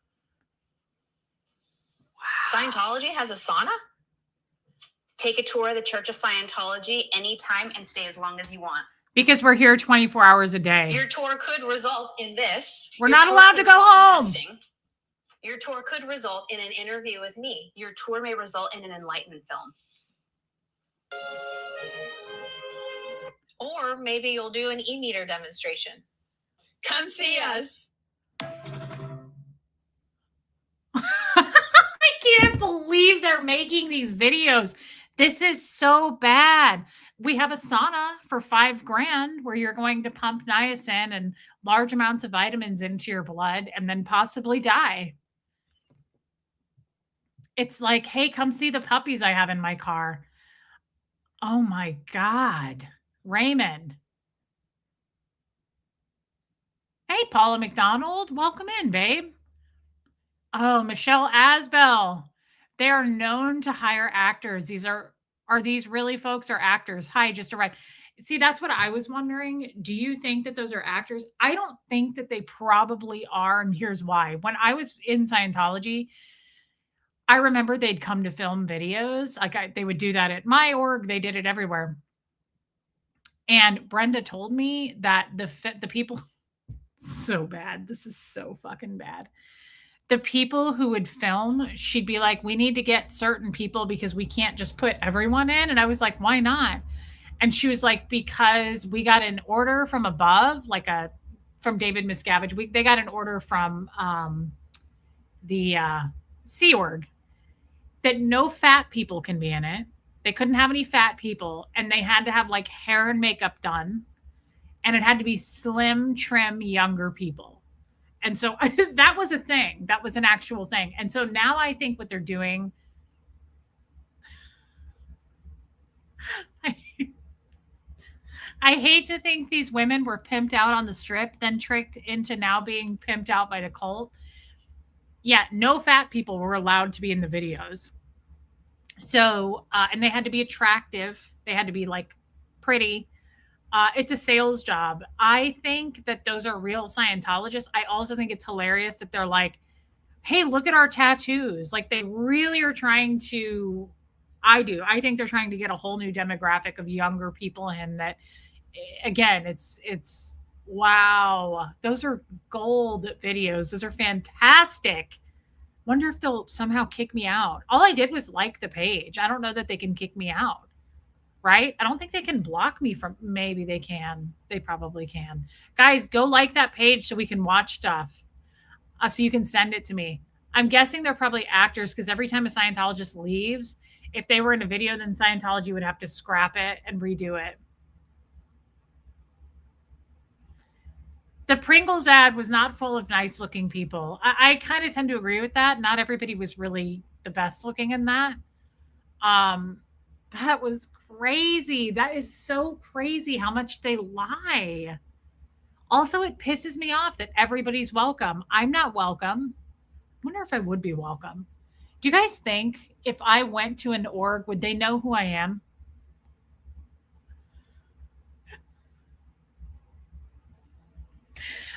Wow. Scientology has a sauna? Take a tour of the Church of Scientology anytime and stay as long as you want. Because we're here 24 hours a day. Your tour could result in this. We're not allowed to go home. Your tour could result in an interview with me. Your tour may result in an enlightenment film. Or maybe you'll do an e-meter demonstration. Come see us. I can't believe they're making these videos. This is so bad. We have a sauna for $5,000 where you're going to pump niacin and large amounts of vitamins into your blood and then possibly die. It's like, hey, come see the puppies I have in my car. Oh my God. Raymond. Hey, Paula McDonald. Welcome in, babe. Oh, Michelle Asbell. They are known to hire actors. Are these really folks or actors? Hi, just arrived. See, that's what I was wondering. Do you think that those are actors? I don't think that they probably are. And here's why. When I was in Scientology, I remember they'd come to film videos. They would do that at my org. They did it everywhere. And Brenda told me that the people, so bad. This is so fucking bad. The people who would film, she'd be like, we need to get certain people because we can't just put everyone in. And I was like, why not? And she was like, because we got an order from above, from David Miscavige. They got an order from the Sea Org that no fat people can be in it. They couldn't have any fat people. And they had to have like hair and makeup done. And it had to be slim, trim, younger people. And so that was a thing. That was an actual thing. And so now I think what they're doing, I hate to think these women were pimped out on the strip, then tricked into now being pimped out by the cult. Yeah, no fat people were allowed to be in the videos. So, and they had to be attractive. They had to be like pretty. It's a sales job. I think that those are real Scientologists. I also think it's hilarious that they're like, hey, look at our tattoos. Like they really are trying to, I think they're trying to get a whole new demographic of younger people in that. Again, it's wow. Those are gold videos. Those are fantastic. Wonder if they'll somehow kick me out. All I did was like the page. I don't know that they can kick me out. Right? I don't think they can block me from, maybe they can. They probably can. Guys, go like that page so we can watch stuff. So you can send it to me. I'm guessing they're probably actors because every time a Scientologist leaves, if they were in a video, then Scientology would have to scrap it and redo it. The Pringles ad was not full of nice looking people. I kind of tend to agree with that. Not everybody was really the best looking in that. That was crazy. That is so crazy how much they lie. Also, it pisses me off that everybody's welcome. I'm not welcome. I wonder if I would be welcome. Do you guys think if I went to an org, would they know who I am?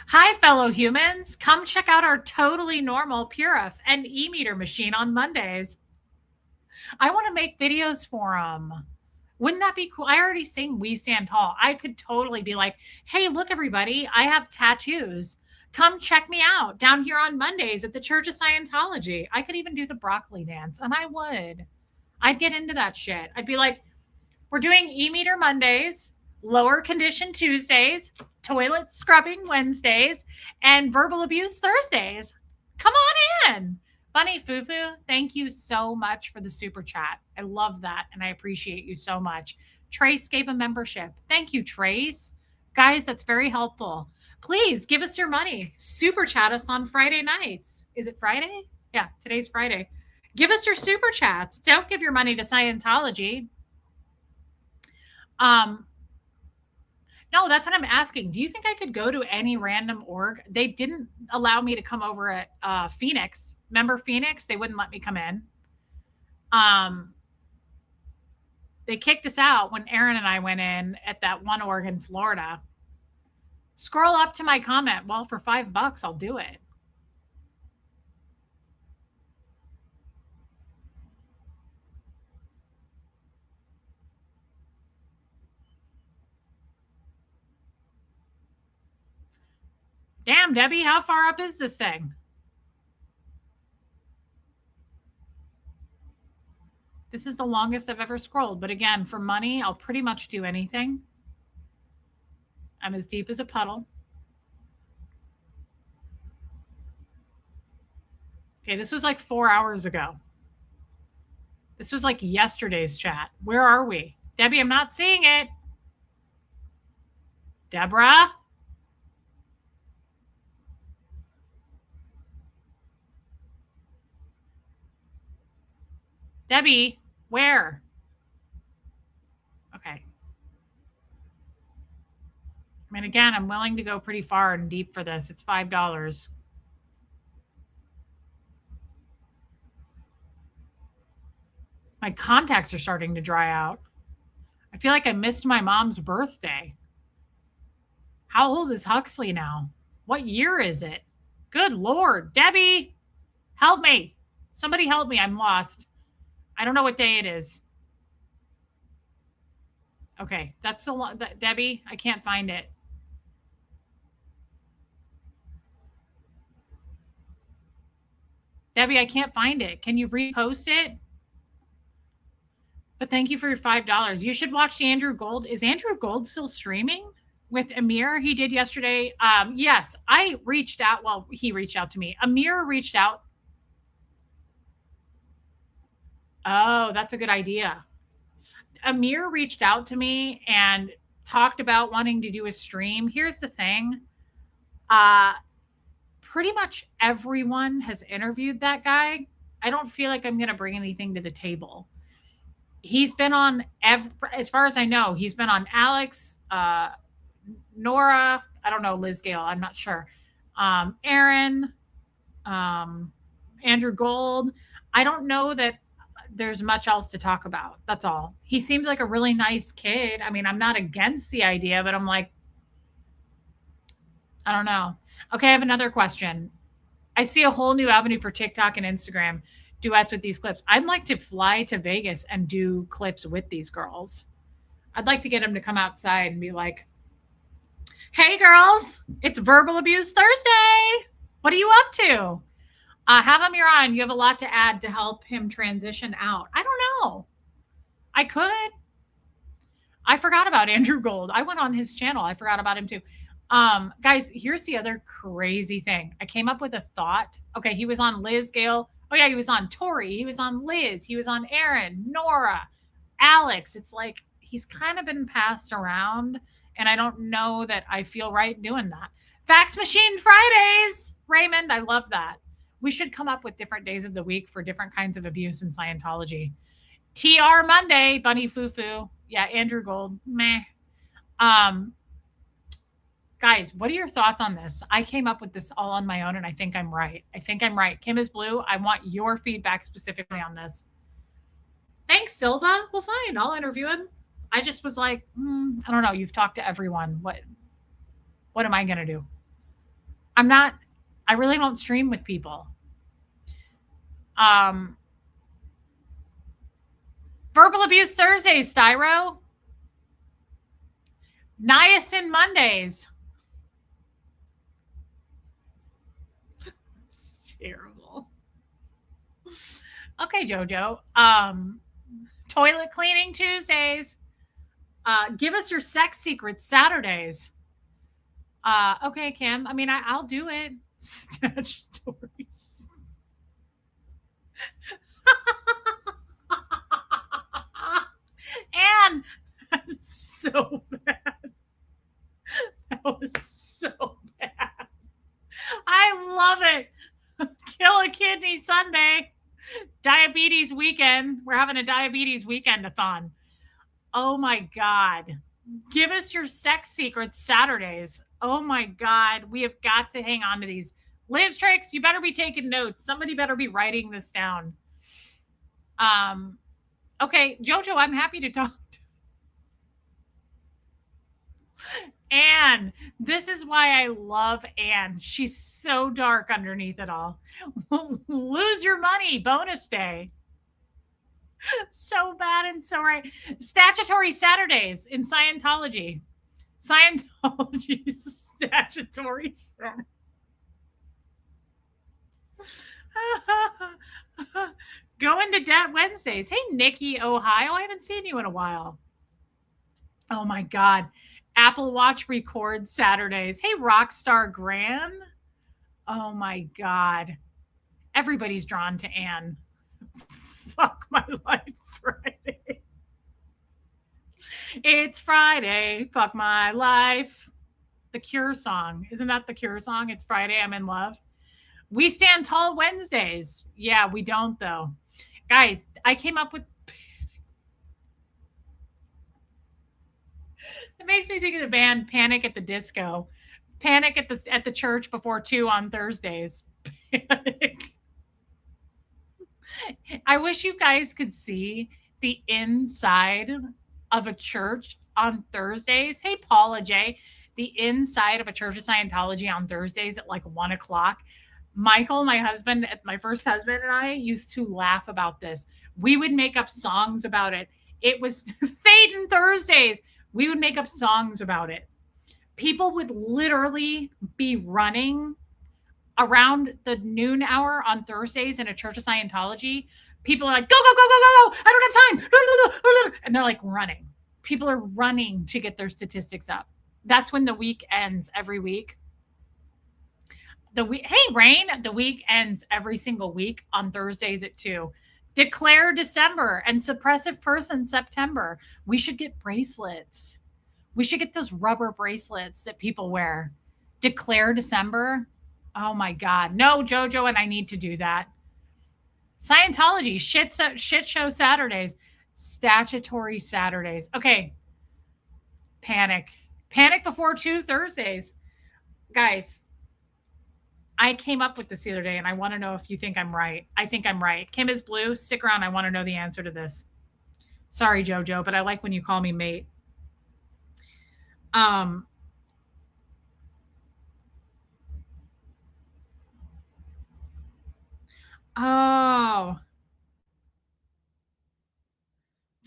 Hi, fellow humans. Come check out our totally normal Purif and e-meter machine on Mondays. I want to make videos for them. Wouldn't that be cool? I already sing We Stand Tall. I could totally be like, hey, look, everybody, I have tattoos. Come check me out down here on Mondays at the Church of Scientology. I could even do the broccoli dance, and I would. I'd get into that shit. I'd be like, we're doing e-meter Mondays, lower condition Tuesdays, toilet scrubbing Wednesdays, and verbal abuse Thursdays. Come on in. Funny Fufu, thank you so much for the super chat. I love that, and I appreciate you so much. Trace gave a membership. Thank you, Trace. Guys, that's very helpful. Please give us your money. Super chat us on Friday nights. Is it Friday? Yeah, today's Friday. Give us your super chats. Don't give your money to Scientology. No, that's what I'm asking. Do you think I could go to any random org? They didn't allow me to come over at Phoenix. Remember Phoenix? They wouldn't let me come in. They kicked us out when Aaron and I went in at that one Oregon, Florida. Scroll up to my comment. Well, for $5, I'll do it. Damn, Debbie, how far up is this thing? This is the longest I've ever scrolled. But again, for money, I'll pretty much do anything. I'm as deep as a puddle. Okay, this was like 4 hours ago. This was like yesterday's chat. Where are we? Debbie, I'm not seeing it. Deborah? Debbie, where? Okay. I mean, again, I'm willing to go pretty far and deep for this. It's $5. My contacts are starting to dry out. I feel like I missed my mom's birthday. How old is Huxley now? What year is it? Good Lord. Debbie, help me. Somebody help me. I'm lost. I don't know what day it is. Okay, that's the one. Debbie, I can't find it. Debbie, I can't find it. Can you repost it? But thank you for your $5. You should watch the Andrew Gold. Is Andrew Gold still streaming with Amir? He did yesterday. Yes, I reached out. Well, he reached out to me. Amir reached out. Oh, that's a good idea. Amir reached out to me and talked about wanting to do a stream. Here's the thing. Pretty much everyone has interviewed that guy. I don't feel like I'm going to bring anything to the table. He's been on, as far as I know, he's been on Alex, Nora, I don't know, Liz Gale, I'm not sure. Aaron, Andrew Gold. I don't know that there's much else to talk about. That's all. He seems like a really nice kid. I mean, I'm not against the idea, but I'm like, I don't know. Okay, I have another question. I see a whole new avenue for TikTok and Instagram duets with these clips. I'd like to fly to Vegas and do clips with these girls. I'd like to get them to come outside and be like, hey, girls, it's Verbal Abuse Thursday. What are you up to? Have him here on. You have a lot to add to help him transition out. I don't know. I could. I forgot about Andrew Gold. I went on his channel. I forgot about him too. Guys, here's the other crazy thing. I came up with a thought. Okay, he was on Liz Gale. Oh yeah, he was on Tori. He was on Liz. He was on Aaron, Nora, Alex. It's like he's kind of been passed around, and I don't know that I feel right doing that. Fax Machine Fridays, Raymond. I love that. We should come up with different days of the week for different kinds of abuse in Scientology. TR Monday, Bunny Fufu. Yeah, Andrew Gold. Meh. Guys, what are your thoughts on this? I came up with this all on my own, and I think I'm right. Kim is blue. I want your feedback specifically on this. Thanks, Silva. Well, fine. I'll interview him. I just was like, I don't know. You've talked to everyone. What am I going to do? I really don't stream with people. Verbal Abuse Thursdays, Styro. Niacin Mondays. Terrible. Okay, Jojo. Toilet cleaning Tuesdays. Give us your sex secrets Saturdays. Okay, Kim. I mean, I'll do it. Statutories. And that's so bad. That was so bad. I love it. Kill a kidney Sunday. Diabetes weekend. We're having a diabetes weekend-a-thon. Oh my God. Give us your sex secrets Saturdays. Oh my God. We have got to hang on to these. Liz Tricks, you better be taking notes. Somebody better be writing this down. Um, okay, Jojo, I'm happy to talk. Anne, this is why I love Anne. She's so dark underneath it all. Lose your money, bonus day. So bad and so right. Statutory Saturdays in Scientology. Scientology statutory Saturday. Go into debt Wednesdays. Hey, Nikki, Ohio. I haven't seen you in a while. Oh my God. Apple Watch record Saturdays. Hey, Rockstar Gran. Oh my God. Everybody's drawn to Anne. Fuck my life Friday. It's Friday. Fuck my life. The Cure song. Isn't that the Cure song? It's Friday. I'm in love. We stand tall Wednesdays. Yeah, we don't though. Guys, I came up with it makes me think of the band Panic at the Disco. Panic at the church before 2 on Thursdays. Panic. I wish you guys could see the inside of a church on Thursdays. Hey, Paula J. The inside of a Church of Scientology on Thursdays at like 1 o'clock. Michael, my husband, my first husband, and I used to laugh about this. We would make up songs about it. It was Faden Thursdays. We would make up songs about it. People would literally be running around the noon hour on Thursdays in a Church of Scientology. People are like, go, go, go, go, go, go. I don't have time. And they're like running. People are running to get their statistics up. That's when the week ends every week. Hey, Rain, the week ends every single week on Thursdays at 2. Declare December and suppressive person September. We should get bracelets. We should get those rubber bracelets that people wear. Declare December. Oh my God. No, Jojo, and I need to do that. Scientology, shit show Saturdays, statutory Saturdays. Okay. Panic. Panic before 2 Thursdays. Guys, I came up with this the other day and I want to know if you think I'm right. I think I'm right. Kim is blue. Stick around. I want to know the answer to this. Sorry, Jojo, but I like when you call me mate. Oh,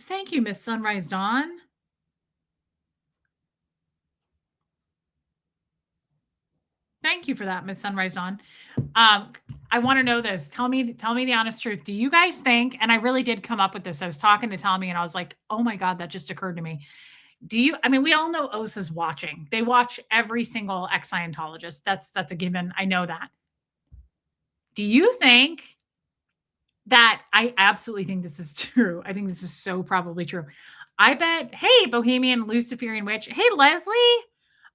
thank you, Miss Sunrise Dawn. Thank you for that, Miss Sunrise Dawn. I want to know this. Tell me the honest truth. Do you guys think, and I really did come up with this. I was talking to Tommy and I was like, oh my God, that just occurred to me. I mean, we all know OSA's watching. They watch every single ex-Scientologist. That's a given. I know that. Do you think that I absolutely think this is true? I think this is so probably true. I bet, hey, Bohemian Luciferian Witch. Hey, Leslie.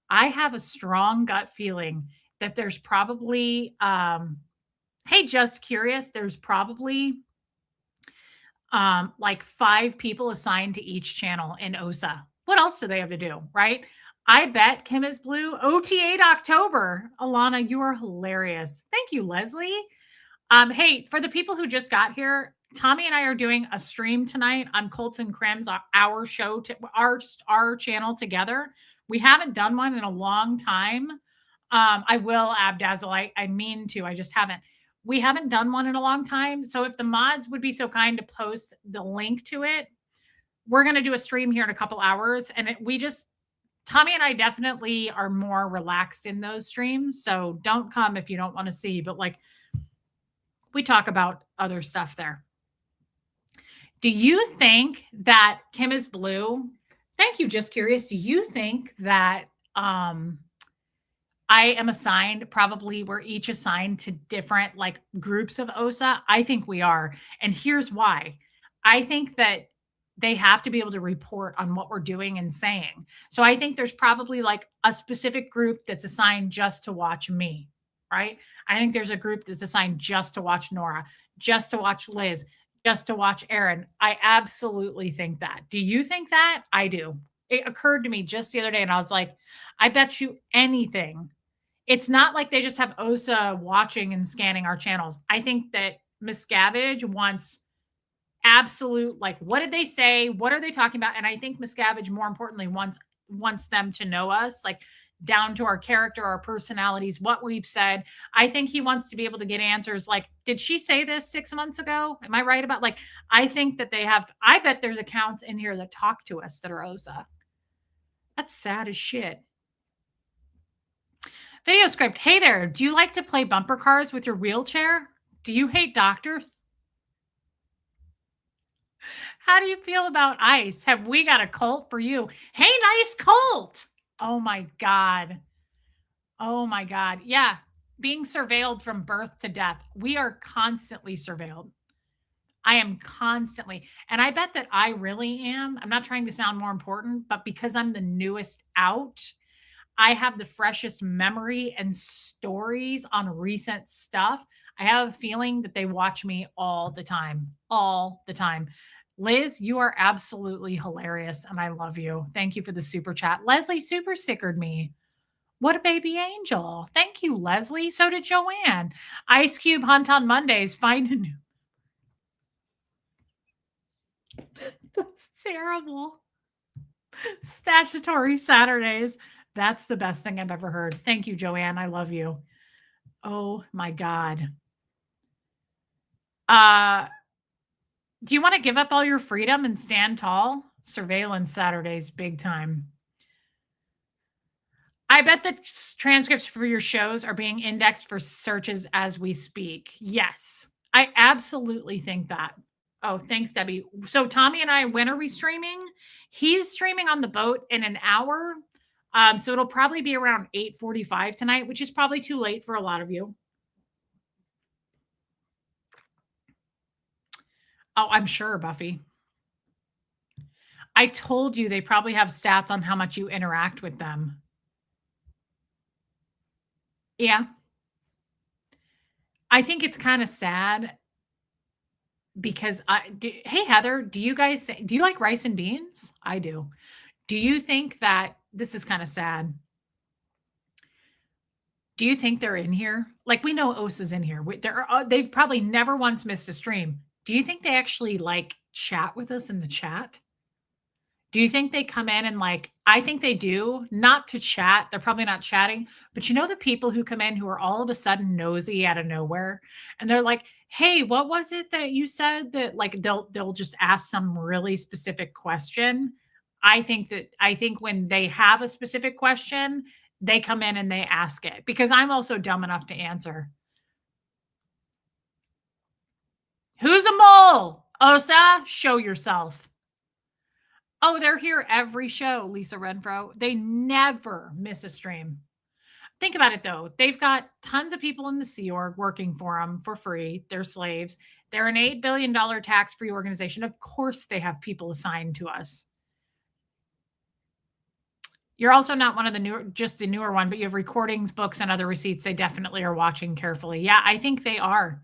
I have a strong gut feeling that there's probably, hey, just curious, there's probably like 5 people assigned to each channel in OSA. What else do they have to do, right? I bet Kim is blue. OT8 October. Alana, you are hilarious. Thank you, Leslie. Hey, for the people who just got here, Tommy and I are doing a stream tonight on Colts and Crims, our show, our channel together. We haven't done one in a long time. I will, Abdazzle. I mean to. I just haven't. We haven't done one in a long time. So if the mods would be so kind to post the link to it, we're going to do a stream here in a couple hours. And Tommy and I definitely are more relaxed in those streams. So don't come if you don't want to see. But like, we talk about other stuff there. Do you think that Kim is blue? Thank you. Just curious. Do you think that I am assigned, probably we're each assigned to different like groups of OSA? I think we are. And here's why. I think that they have to be able to report on what we're doing and saying. So I think there's probably like a specific group that's assigned just to watch me, right? I think there's a group that's assigned just to watch Nora, just to watch Liz, just to watch Aaron. I absolutely think that. Do you think that? I do. It occurred to me just the other day and I was like, I bet you anything. It's not like they just have OSA watching and scanning our channels. I think that Miscavige wants absolute, like, what did they say? What are they talking about? And I think Miscavige, more importantly, wants them to know us, like down to our character, our personalities, what we've said. I think he wants to be able to get answers like, did she say this 6 months ago? Am I right about, like, I think that they have, I bet there's accounts in here that talk to us that are OSA. That's sad as shit. Video script. Hey there. Do you like to play bumper cars with your wheelchair? Do you hate doctors? How do you feel about ICE? Have we got a cult for you? Hey, nice cult. Oh my God. Oh my God. Yeah. Being surveilled from birth to death. We are constantly surveilled. I am constantly. And I bet that I really am. I'm not trying to sound more important, but because I'm the newest out, I have the freshest memory and stories on recent stuff. I have a feeling that they watch me all the time, all the time. Liz, you are absolutely hilarious and I love you. Thank you for the super chat. Leslie super stickered me. What a baby angel. Thank you, Leslie. So did Joanne. Ice Cube Hunt on Mondays. Find a new. That's terrible. Statutory Saturdays. That's the best thing I've ever heard. Thank you, Joanne. I love you. Oh my God. Do you want to give up all your freedom and stand tall? Surveillance Saturdays, big time. I bet the transcripts for your shows are being indexed for searches as we speak. Yes, I absolutely think that. Oh, thanks, Debbie. So Tommy and I, when are we streaming? He's streaming on the boat in an hour. So it'll probably be around 8:45 tonight, which is probably too late for a lot of you. Oh, I'm sure, Buffy. I told you they probably have stats on how much you interact with them. Yeah. I think it's kind of sad because hey, Heather, do you like rice and beans? I do. Do you think that this is kind of sad? Do you think they're in here? Like, we know Osa's in here. They've probably never once missed a stream. Do you think they actually like chat with us in the chat? Do you think they come in and like, I think they do, not to chat. They're probably not chatting, but you know, the people who come in who are all of a sudden nosy out of nowhere and they're like, hey, what was it that you said? That like, they'll just ask some really specific question. I think when they have a specific question, they come in and they ask it because I'm also dumb enough to answer. Who's a mole? Osa, show yourself. Oh, they're here every show, Lisa Renfro. They never miss a stream. Think about it, though. They've got tons of people in the Sea Org working for them for free. They're slaves. They're an $8 billion tax-free organization. Of course, they have people assigned to us. You're also not one of the newer one, but you have recordings, books, and other receipts. They definitely are watching carefully. Yeah, I think they are.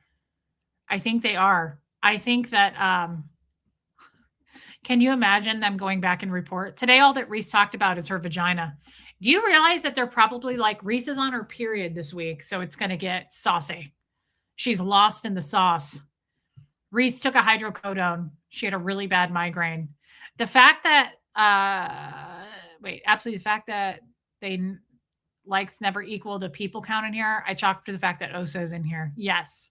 I think that can you imagine them going back and report? Today, all that Reese talked about is her vagina. Do you realize that they're probably like, Reese is on her period this week, so it's going to get saucy. She's lost in the sauce. Reese took a hydrocodone. She had a really bad migraine. The fact that, the fact that they likes never equal the people count in here, I chalk to the fact that Osa is in here. Yes.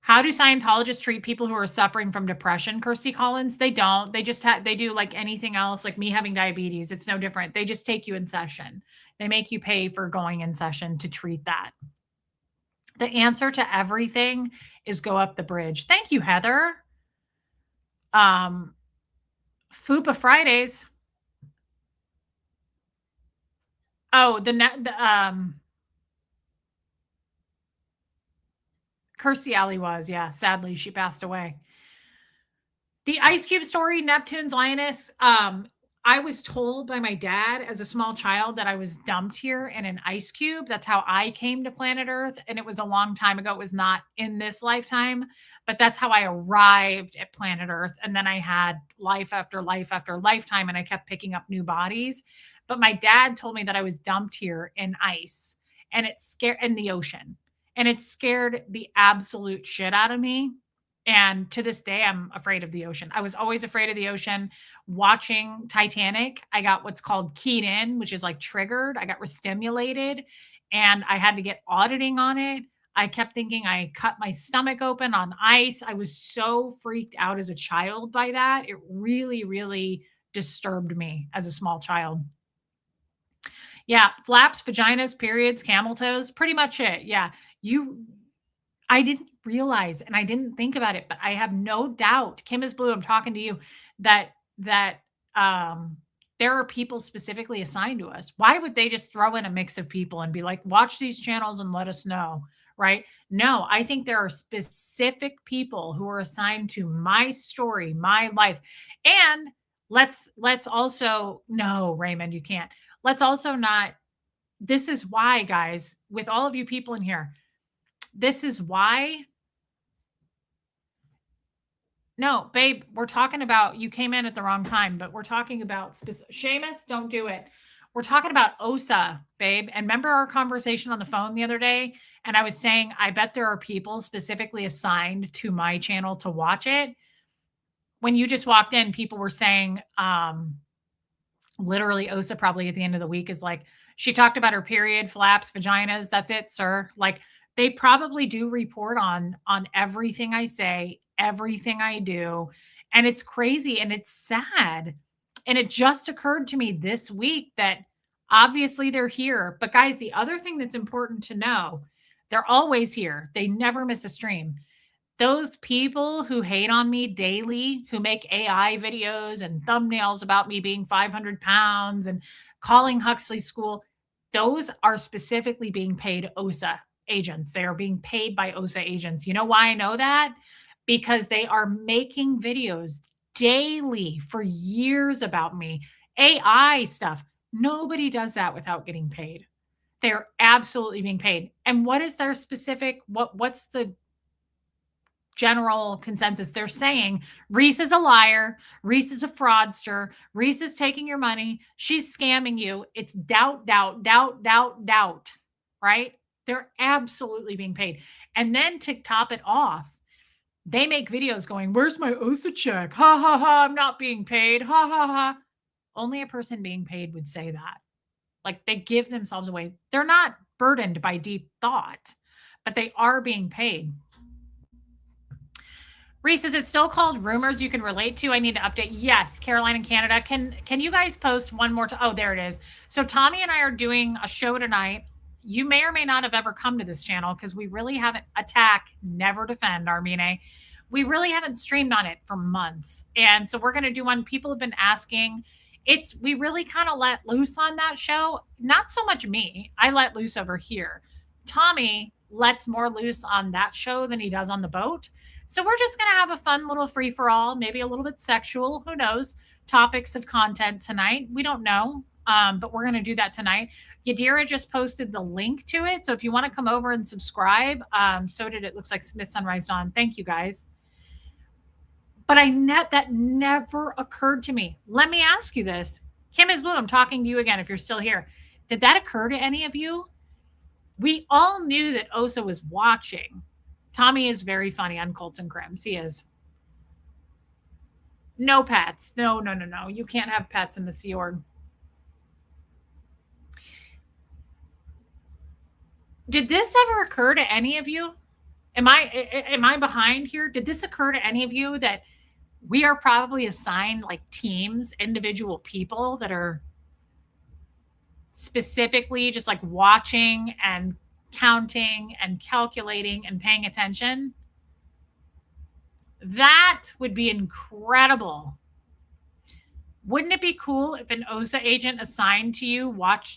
How do Scientologists treat people who are suffering from depression, Kirsty Collins? They don't. They just they do like anything else, like me having diabetes. It's no different. They just take you in session. They make you pay for going in session to treat that. The answer to everything is go up the bridge. Thank you, Heather. Fupa Fridays. Oh, Kirstie Alley was, yeah. Sadly, she passed away. The Ice Cube story, Neptune's Lioness. I was told by my dad as a small child that I was dumped here in an ice cube. That's how I came to planet Earth. And it was a long time ago. It was not in this lifetime, but that's how I arrived at planet Earth. And then I had life after life after lifetime, and I kept picking up new bodies. But my dad told me that I was dumped here in ice and it's in the ocean. and it scared the absolute shit out of me. And to this day, I'm afraid of the ocean. I was always afraid of the ocean. Watching Titanic, I got what's called keyed in, which is like triggered. I got restimulated and I had to get auditing on it. I kept thinking I cut my stomach open on ice. I was so freaked out as a child by that. It really, really disturbed me as a small child. Yeah, flaps, vaginas, periods, camel toes, pretty much it. Yeah. You I didn't realize and I didn't think about it, but I have no doubt, Kim is blue, I'm talking to you, that um there are people specifically assigned to us. Why would they just throw in a mix of people and be like, watch these channels and let us know? Right? No, I think there are specific people who are assigned to my story, my life. And let's also no, Raymond, you can't. Let's also not, this is why, guys, with all of you people in here, this is why. No, babe, we're talking about, you came in at the wrong time, but we're talking about Seamus, don't do it. We're talking about OSA, babe. And remember our conversation on the phone the other day? And I was saying, I bet there are people specifically assigned to my channel to watch it. When you just walked in, people were saying, literally OSA probably at the end of the week is like, she talked about her period, flaps, vaginas. That's it, sir. Like they probably do report on everything I say, everything I do. And it's crazy and it's sad. And it just occurred to me this week that obviously they're here. But guys, the other thing that's important to know, they're always here. They never miss a stream. Those people who hate on me daily, who make AI videos and thumbnails about me being 500 pounds and calling Huxley School, those are specifically being paid OSA agents. They are being paid by OSA agents. You know why I know that? Because they are making videos daily for years about me. AI stuff. Nobody does that without getting paid. They're absolutely being paid. And what is their specific, what's the general consensus? They're saying Reese is a liar, Reese is a fraudster, Reese is taking your money, she's scamming you. It's doubt, doubt, doubt, doubt, doubt, right? They're absolutely being paid. And then to top it off, they make videos going, where's my OSA check? Ha ha ha, I'm not being paid. Ha ha ha. Only a person being paid would say that. Like they give themselves away. They're not burdened by deep thought, but they are being paid. Reese, is it still called Rumors You Can Relate To? I need to update. Yes, Caroline in Canada. Can you guys post one more? Oh, there it is. So Tommy and I are doing a show tonight. You may or may not have ever come to this channel because we really haven't attack, never defend, Armine. We really haven't streamed on it for months. And so we're going to do one. People have been asking. We really kind of let loose on that show. Not so much me. I let loose over here. Tommy lets more loose on that show than he does on the boat. So we're just going to have a fun little free for all, maybe a little bit sexual. Who knows? Topics of content tonight. We don't know, but we're going to do that tonight. Yadira just posted the link to it. So if you want to come over and subscribe, so did it looks like Smith Sunrise Dawn. Thank you guys. But that never occurred to me. Let me ask you this. Kim is Blue, I'm talking to you again if you're still here. Did that occur to any of you? We all knew that OSA was watching. Tommy is very funny on Colts and Crims. He is. No pets. No. You can't have pets in the Sea Org. Did this ever occur to any of you? Am I behind here? Did this occur to any of you that we are probably assigned like teams, individual people that are specifically just like watching and counting and calculating and paying attention? That would be incredible. Wouldn't it be cool if an OSA agent assigned to you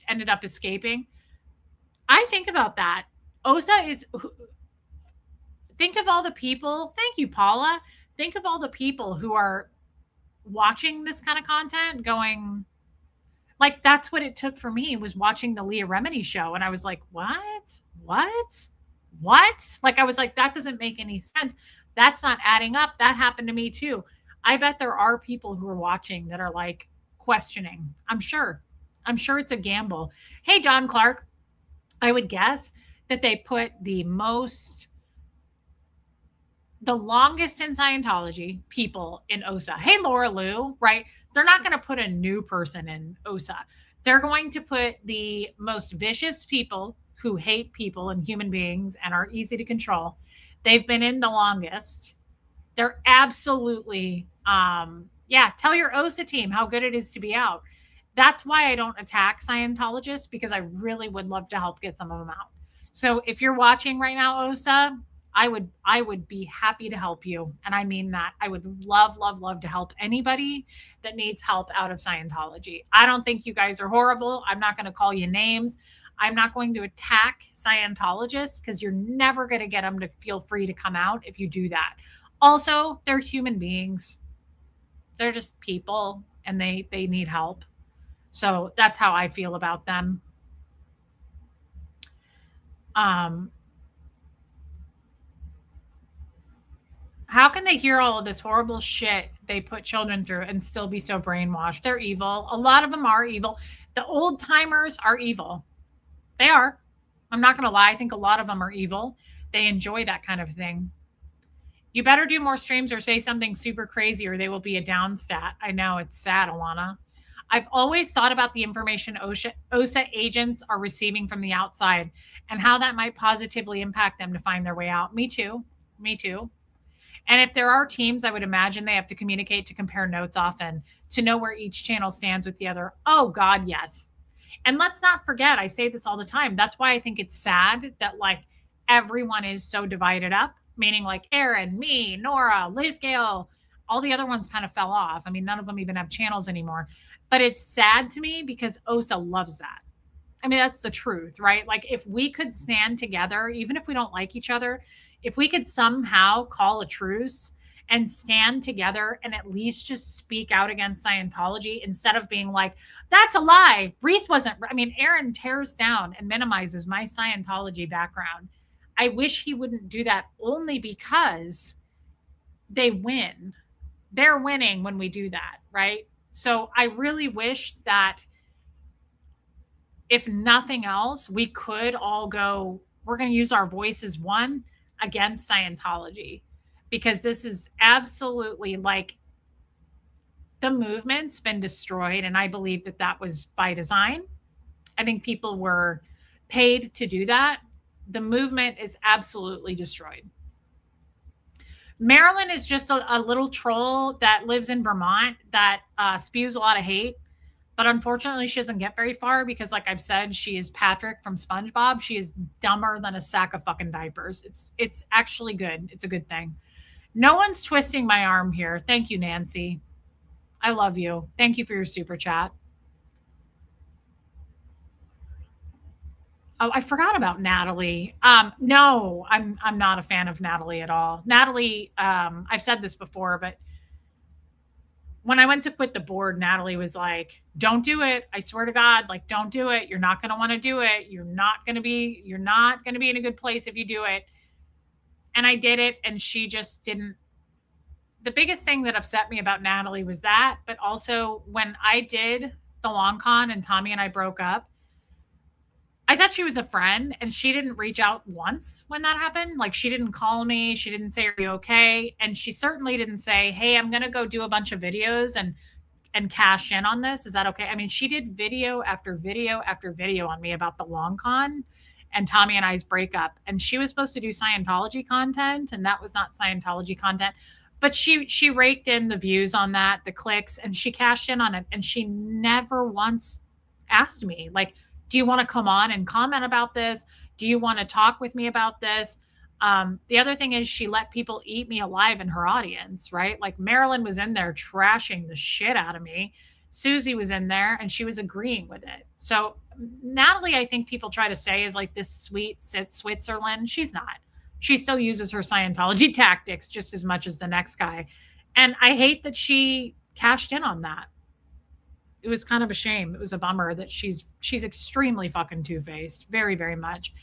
ended up escaping? I think about that. OSA is, think of all the people. Thank you, Paula. Think of all the people who are watching this kind of content going, like, that's what it took for me, was watching the Leah Remini show. And I was like, what? Like, I was like, that doesn't make any sense. That's not adding up. That happened to me too. I bet there are people who are watching that are like questioning. I'm sure it's a gamble. Hey, John Clark, I would guess that they put the longest in Scientology people in OSA. Hey, Laura Lou, right? They're not going to put a new person in OSA. They're going to put the most vicious people who hate people and human beings and are easy to control. They've been in the longest. They're absolutely, yeah, tell your OSA team how good it is to be out. That's why I don't attack Scientologists, because I really would love to help get some of them out. So if you're watching right now, OSA, I would be happy to help you. And I mean that. I would love, love, love to help anybody that needs help out of Scientology. I don't think you guys are horrible. I'm not going to call you names. I'm not going to attack Scientologists, because you're never going to get them to feel free to come out if you do that. Also, they're human beings. They're just people, and they need help. So that's how I feel about them. Um, how can they hear all of this horrible shit they put children through and still be so brainwashed? They're evil. A lot of them are evil. The old timers are evil. They are. I'm not going to lie. I think a lot of them are evil. They enjoy that kind of thing. You better do more streams or say something super crazy, or they will be a down stat. I know, it's sad, Alana. I've always thought about the information OSA agents are receiving from the outside and how that might positively impact them to find their way out. Me too. Me too. And if there are teams, I would imagine they have to communicate to compare notes often to know where each channel stands with the other. Oh, God, yes. And let's not forget, I say this all the time. That's why I think it's sad that like everyone is so divided up, meaning like Aaron, me, Nora, Liz Gale, all the other ones kind of fell off. I mean, none of them even have channels anymore. But it's sad to me because OSA loves that. I mean, that's the truth, right? Like, if we could stand together, even if we don't like each other, if we could somehow call a truce and stand together and at least just speak out against Scientology instead of being like, that's a lie. Reese wasn't, I mean, Aaron tears down and minimizes my Scientology background. I wish he wouldn't do that, only because they win. They're winning when we do that, right? So I really wish that, if nothing else, we could all go, we're going to use our voice as one against Scientology, because this is absolutely like, the movement's been destroyed. And I believe that that was by design. I think people were paid to do that. The movement is absolutely destroyed. Marilyn is just a little troll that lives in Vermont that spews a lot of hate. But unfortunately, she doesn't get very far because, like I've said, she is Patrick from SpongeBob. She is dumber than a sack of fucking diapers. It's actually good. It's a good thing. No one's twisting my arm here. Thank you, Nancy. I love you. Thank you for your super chat. Oh, I forgot about Natalie. No, I'm not a fan of Natalie at all. Natalie, I've said this before, but when I went to quit the board, Natalie was like, don't do it. I swear to God, like, don't do it. You're not going to want to do it. You're not going to be in a good place if you do it. And I did it. And she just didn't. The biggest thing that upset me about Natalie was that, but also when I did the long con and Tommy and I broke up, I thought she was a friend, and she didn't reach out once when that happened. Like, she didn't call me. She didn't say, are you okay? And she certainly didn't say, hey, I'm going to go do a bunch of videos and cash in on this. Is that okay? I mean, she did video after video after video on me about the long con and Tommy and I's breakup. And she was supposed to do Scientology content, and that was not Scientology content. But she raked in the views on that, the clicks, and she cashed in on it. And she never once asked me, like, do you want to come on and comment about this? Do you want to talk with me about this? The other thing is, she let people eat me alive in her audience, right? Like, Marilyn was in there trashing the shit out of me. Susie was in there and she was agreeing with it. So Natalie, I think people try to say, is like this sweet Switzerland. She's not. She still uses her Scientology tactics just as much as the next guy. And I hate that she cashed in on that. It was kind of a shame. It was a bummer that she's extremely fucking two-faced, very, very much.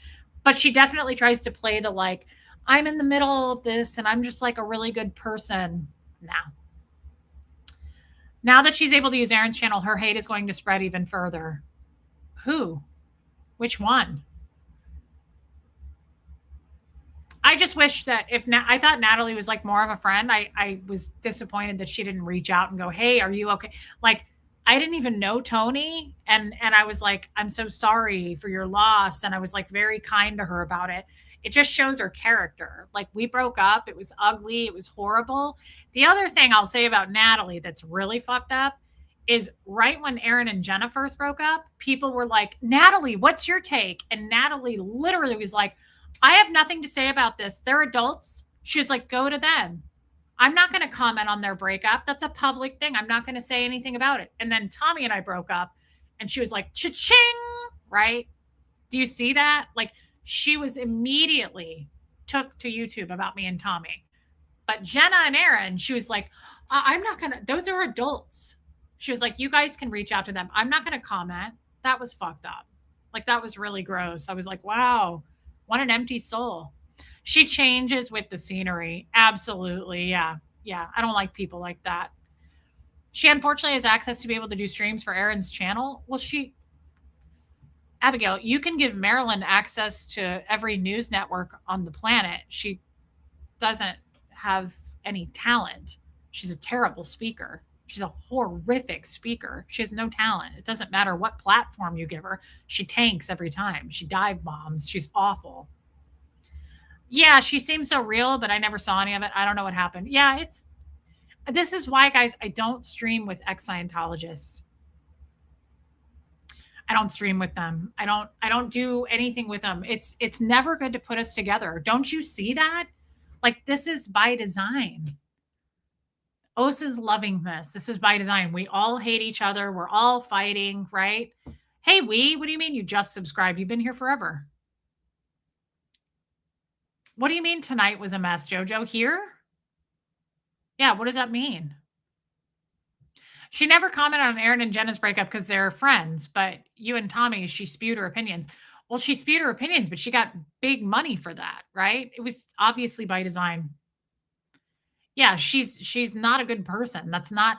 But she definitely tries to play the, like, I'm in the middle of this and I'm just like a really good person. Now that she's able to use Aaron's channel, her hate is going to spread even further. Who? Which one? I just wish that I thought Natalie was like more of a friend. I was disappointed that she didn't reach out and go, "Hey, are you okay?" Like I didn't even know Tony, and I was like, "I'm so sorry for your loss," and I was like very kind to her about it. It just shows her character. Like we broke up, it was ugly, it was horrible. The other thing I'll say about Natalie that's really fucked up is right when Aaron and Jenna first broke up, people were like, "Natalie, what's your take?" And Natalie literally was like, "I have nothing to say about this. They're adults." She was like, "Go to them. I'm not going to comment on their breakup. That's a public thing. I'm not going to say anything about it." And then Tommy and I broke up, and she was like, "Cha-ching," right? Do you see that? Like she was immediately took to YouTube about me and Tommy. But Jenna and Aaron, she was like, I'm not going to, those are adults. She was like, "You guys can reach out to them. I'm not going to comment." That was fucked up. Like that was really gross. I was like, wow, what an empty soul. She changes with the scenery. Absolutely. Yeah. Yeah. I don't like people like that. She unfortunately has access to be able to do streams for Aaron's channel. Well, Abigail, you can give Marilyn access to every news network on the planet. She doesn't have any talent. She's a terrible speaker. She's a horrific speaker. She has no talent. It doesn't matter what platform you give her. She tanks every time. She dive bombs. She's awful. Yeah, she seems so real, but I never saw any of it. I don't know what happened. Yeah, this is why, guys, I don't stream with ex Scientologists. I don't stream with them. I don't do anything with them. It's never good to put us together. Don't you see that? Like this is by design. Osa's loving this. This is by design. We all hate each other. We're all fighting, right? Hey, what do you mean you just subscribed? You've been here forever. What do you mean tonight was a mess, Jojo? Here? Yeah, what does that mean? She never commented on Aaron and Jenna's breakup because they're friends, but you and Tommy, she spewed her opinions. Well, she spewed her opinions, but she got big money for that, right? It was obviously by design. Yeah, she's not a good person. That's not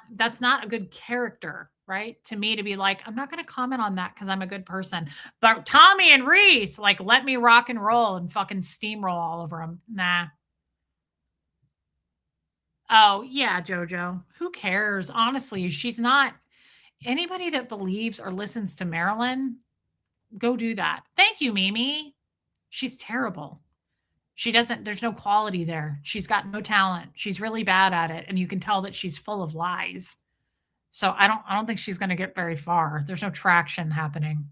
a good character, right? To me to be like, I'm not going to comment on that cuz I'm a good person. But Tommy and Reese like let me rock and roll and fucking steamroll all over them. Nah. Oh, yeah, Jojo. Who cares? Honestly, she's not anybody that believes or listens to Marilyn, go do that. Thank you, Mimi. She's terrible. She doesn't there's no quality there. She's got no talent. She's really bad at it and you can tell that she's full of lies. So I don't think she's going to get very far. There's no traction happening.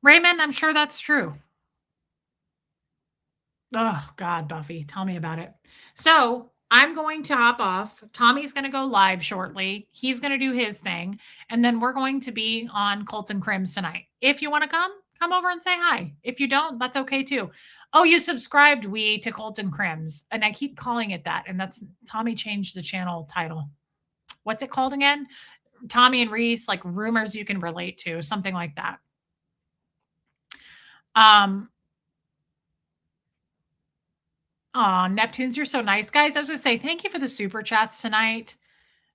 Raymond, I'm sure that's true. Oh God, Buffy, tell me about it. So I'm going to hop off. Tommy's going to go live shortly. He's going to do his thing, and then we're going to be on Colton Crims tonight. If you want to come over and say hi. If you don't, that's okay too. Oh, you subscribed to Colton Crims, and I keep calling it that, and that's Tommy changed the channel title. What's it called again? Tommy and Reese, like rumors you can relate to, something like that. Oh, Neptunes, you're so nice. Guys, I was going to say thank you for the super chats tonight.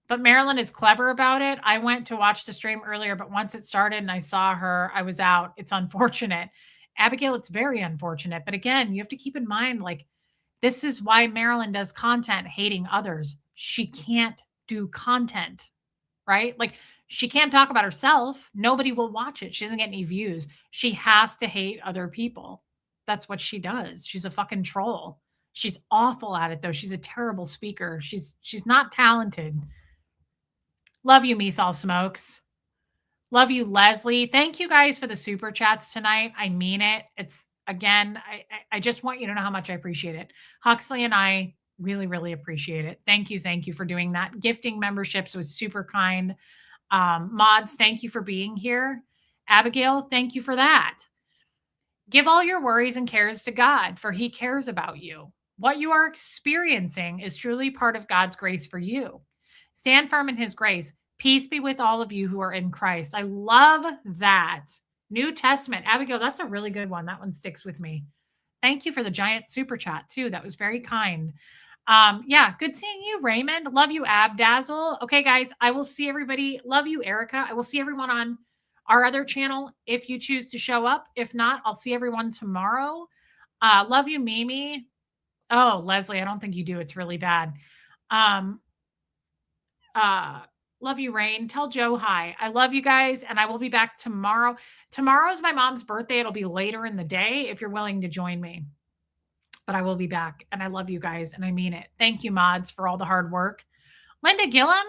But Marilyn is clever about it. I went to watch the stream earlier, but once it started and I saw her, I was out. It's unfortunate. Abigail, it's very unfortunate. But again, you have to keep in mind, like, this is why Marilyn does content hating others. She can't do content, right? Like, she can't talk about herself. Nobody will watch it. She doesn't get any views. She has to hate other people. That's what she does. She's a fucking troll. She's awful at it though. She's a terrible speaker. She's not talented. Love you, Meese All Smokes. Love you, Leslie. Thank you guys for the super chats tonight. I mean it. It's again, I just want you to know how much I appreciate it. Huxley and I really, really appreciate it. Thank you for doing that. Gifting memberships was super kind. Mods, thank you for being here. Abigail, thank you for that. Give all your worries and cares to God, for he cares about you. What you are experiencing is truly part of God's grace for you. Stand firm in his grace. Peace be with all of you who are in Christ. I love that. New Testament. Abigail, that's a really good one. That one sticks with me. Thank you for the giant super chat, too. That was very kind. Yeah, good seeing you, Raymond. Love you, Abdazzle. Okay, guys, I will see everybody. Love you, Erica. I will see everyone on our other channel if you choose to show up. If not, I'll see everyone tomorrow. Love you, Mimi. Oh, Leslie, I don't think you do. It's really bad. Um, love you, Rain. Tell Joe hi. I love you guys, and I will be back tomorrow. Tomorrow is my mom's birthday. It'll be later in the day if you're willing to join me. But I will be back, and I love you guys, and I mean it. Thank you, mods, for all the hard work. Linda Gillum,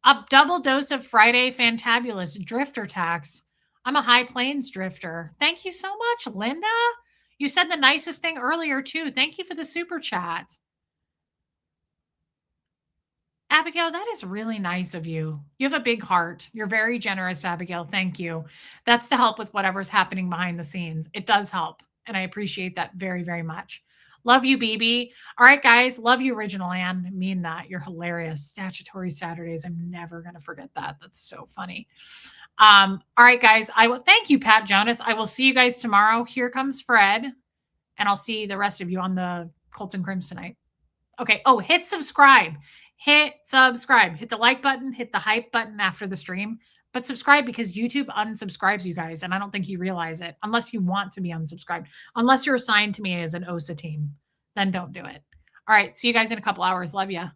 a double dose of Friday Fantabulous Drifter tax. I'm a High Plains drifter. Thank you so much, Linda. You said the nicest thing earlier, too. Thank you for the super chat. Abigail, that is really nice of you. You have a big heart. You're very generous, Abigail. Thank you. That's to help with whatever's happening behind the scenes. It does help. And I appreciate that very, very much. Love you, BB. All right, guys. Love you, Original Ann. Mean that. You're hilarious. Statutory Saturdays. I'm never going to forget that. That's so funny. All right, guys. I will thank you, Pat Jonas. I will see you guys tomorrow. Here comes Fred. And I'll see the rest of you on the Colton Crims tonight. Okay. Oh, hit subscribe. Hit subscribe. Hit the like button. Hit the hype button after the stream. But subscribe because YouTube unsubscribes you guys. And I don't think you realize it unless you want to be unsubscribed. Unless you're assigned to me as an OSA team, then don't do it. All right. See you guys in a couple hours. Love ya.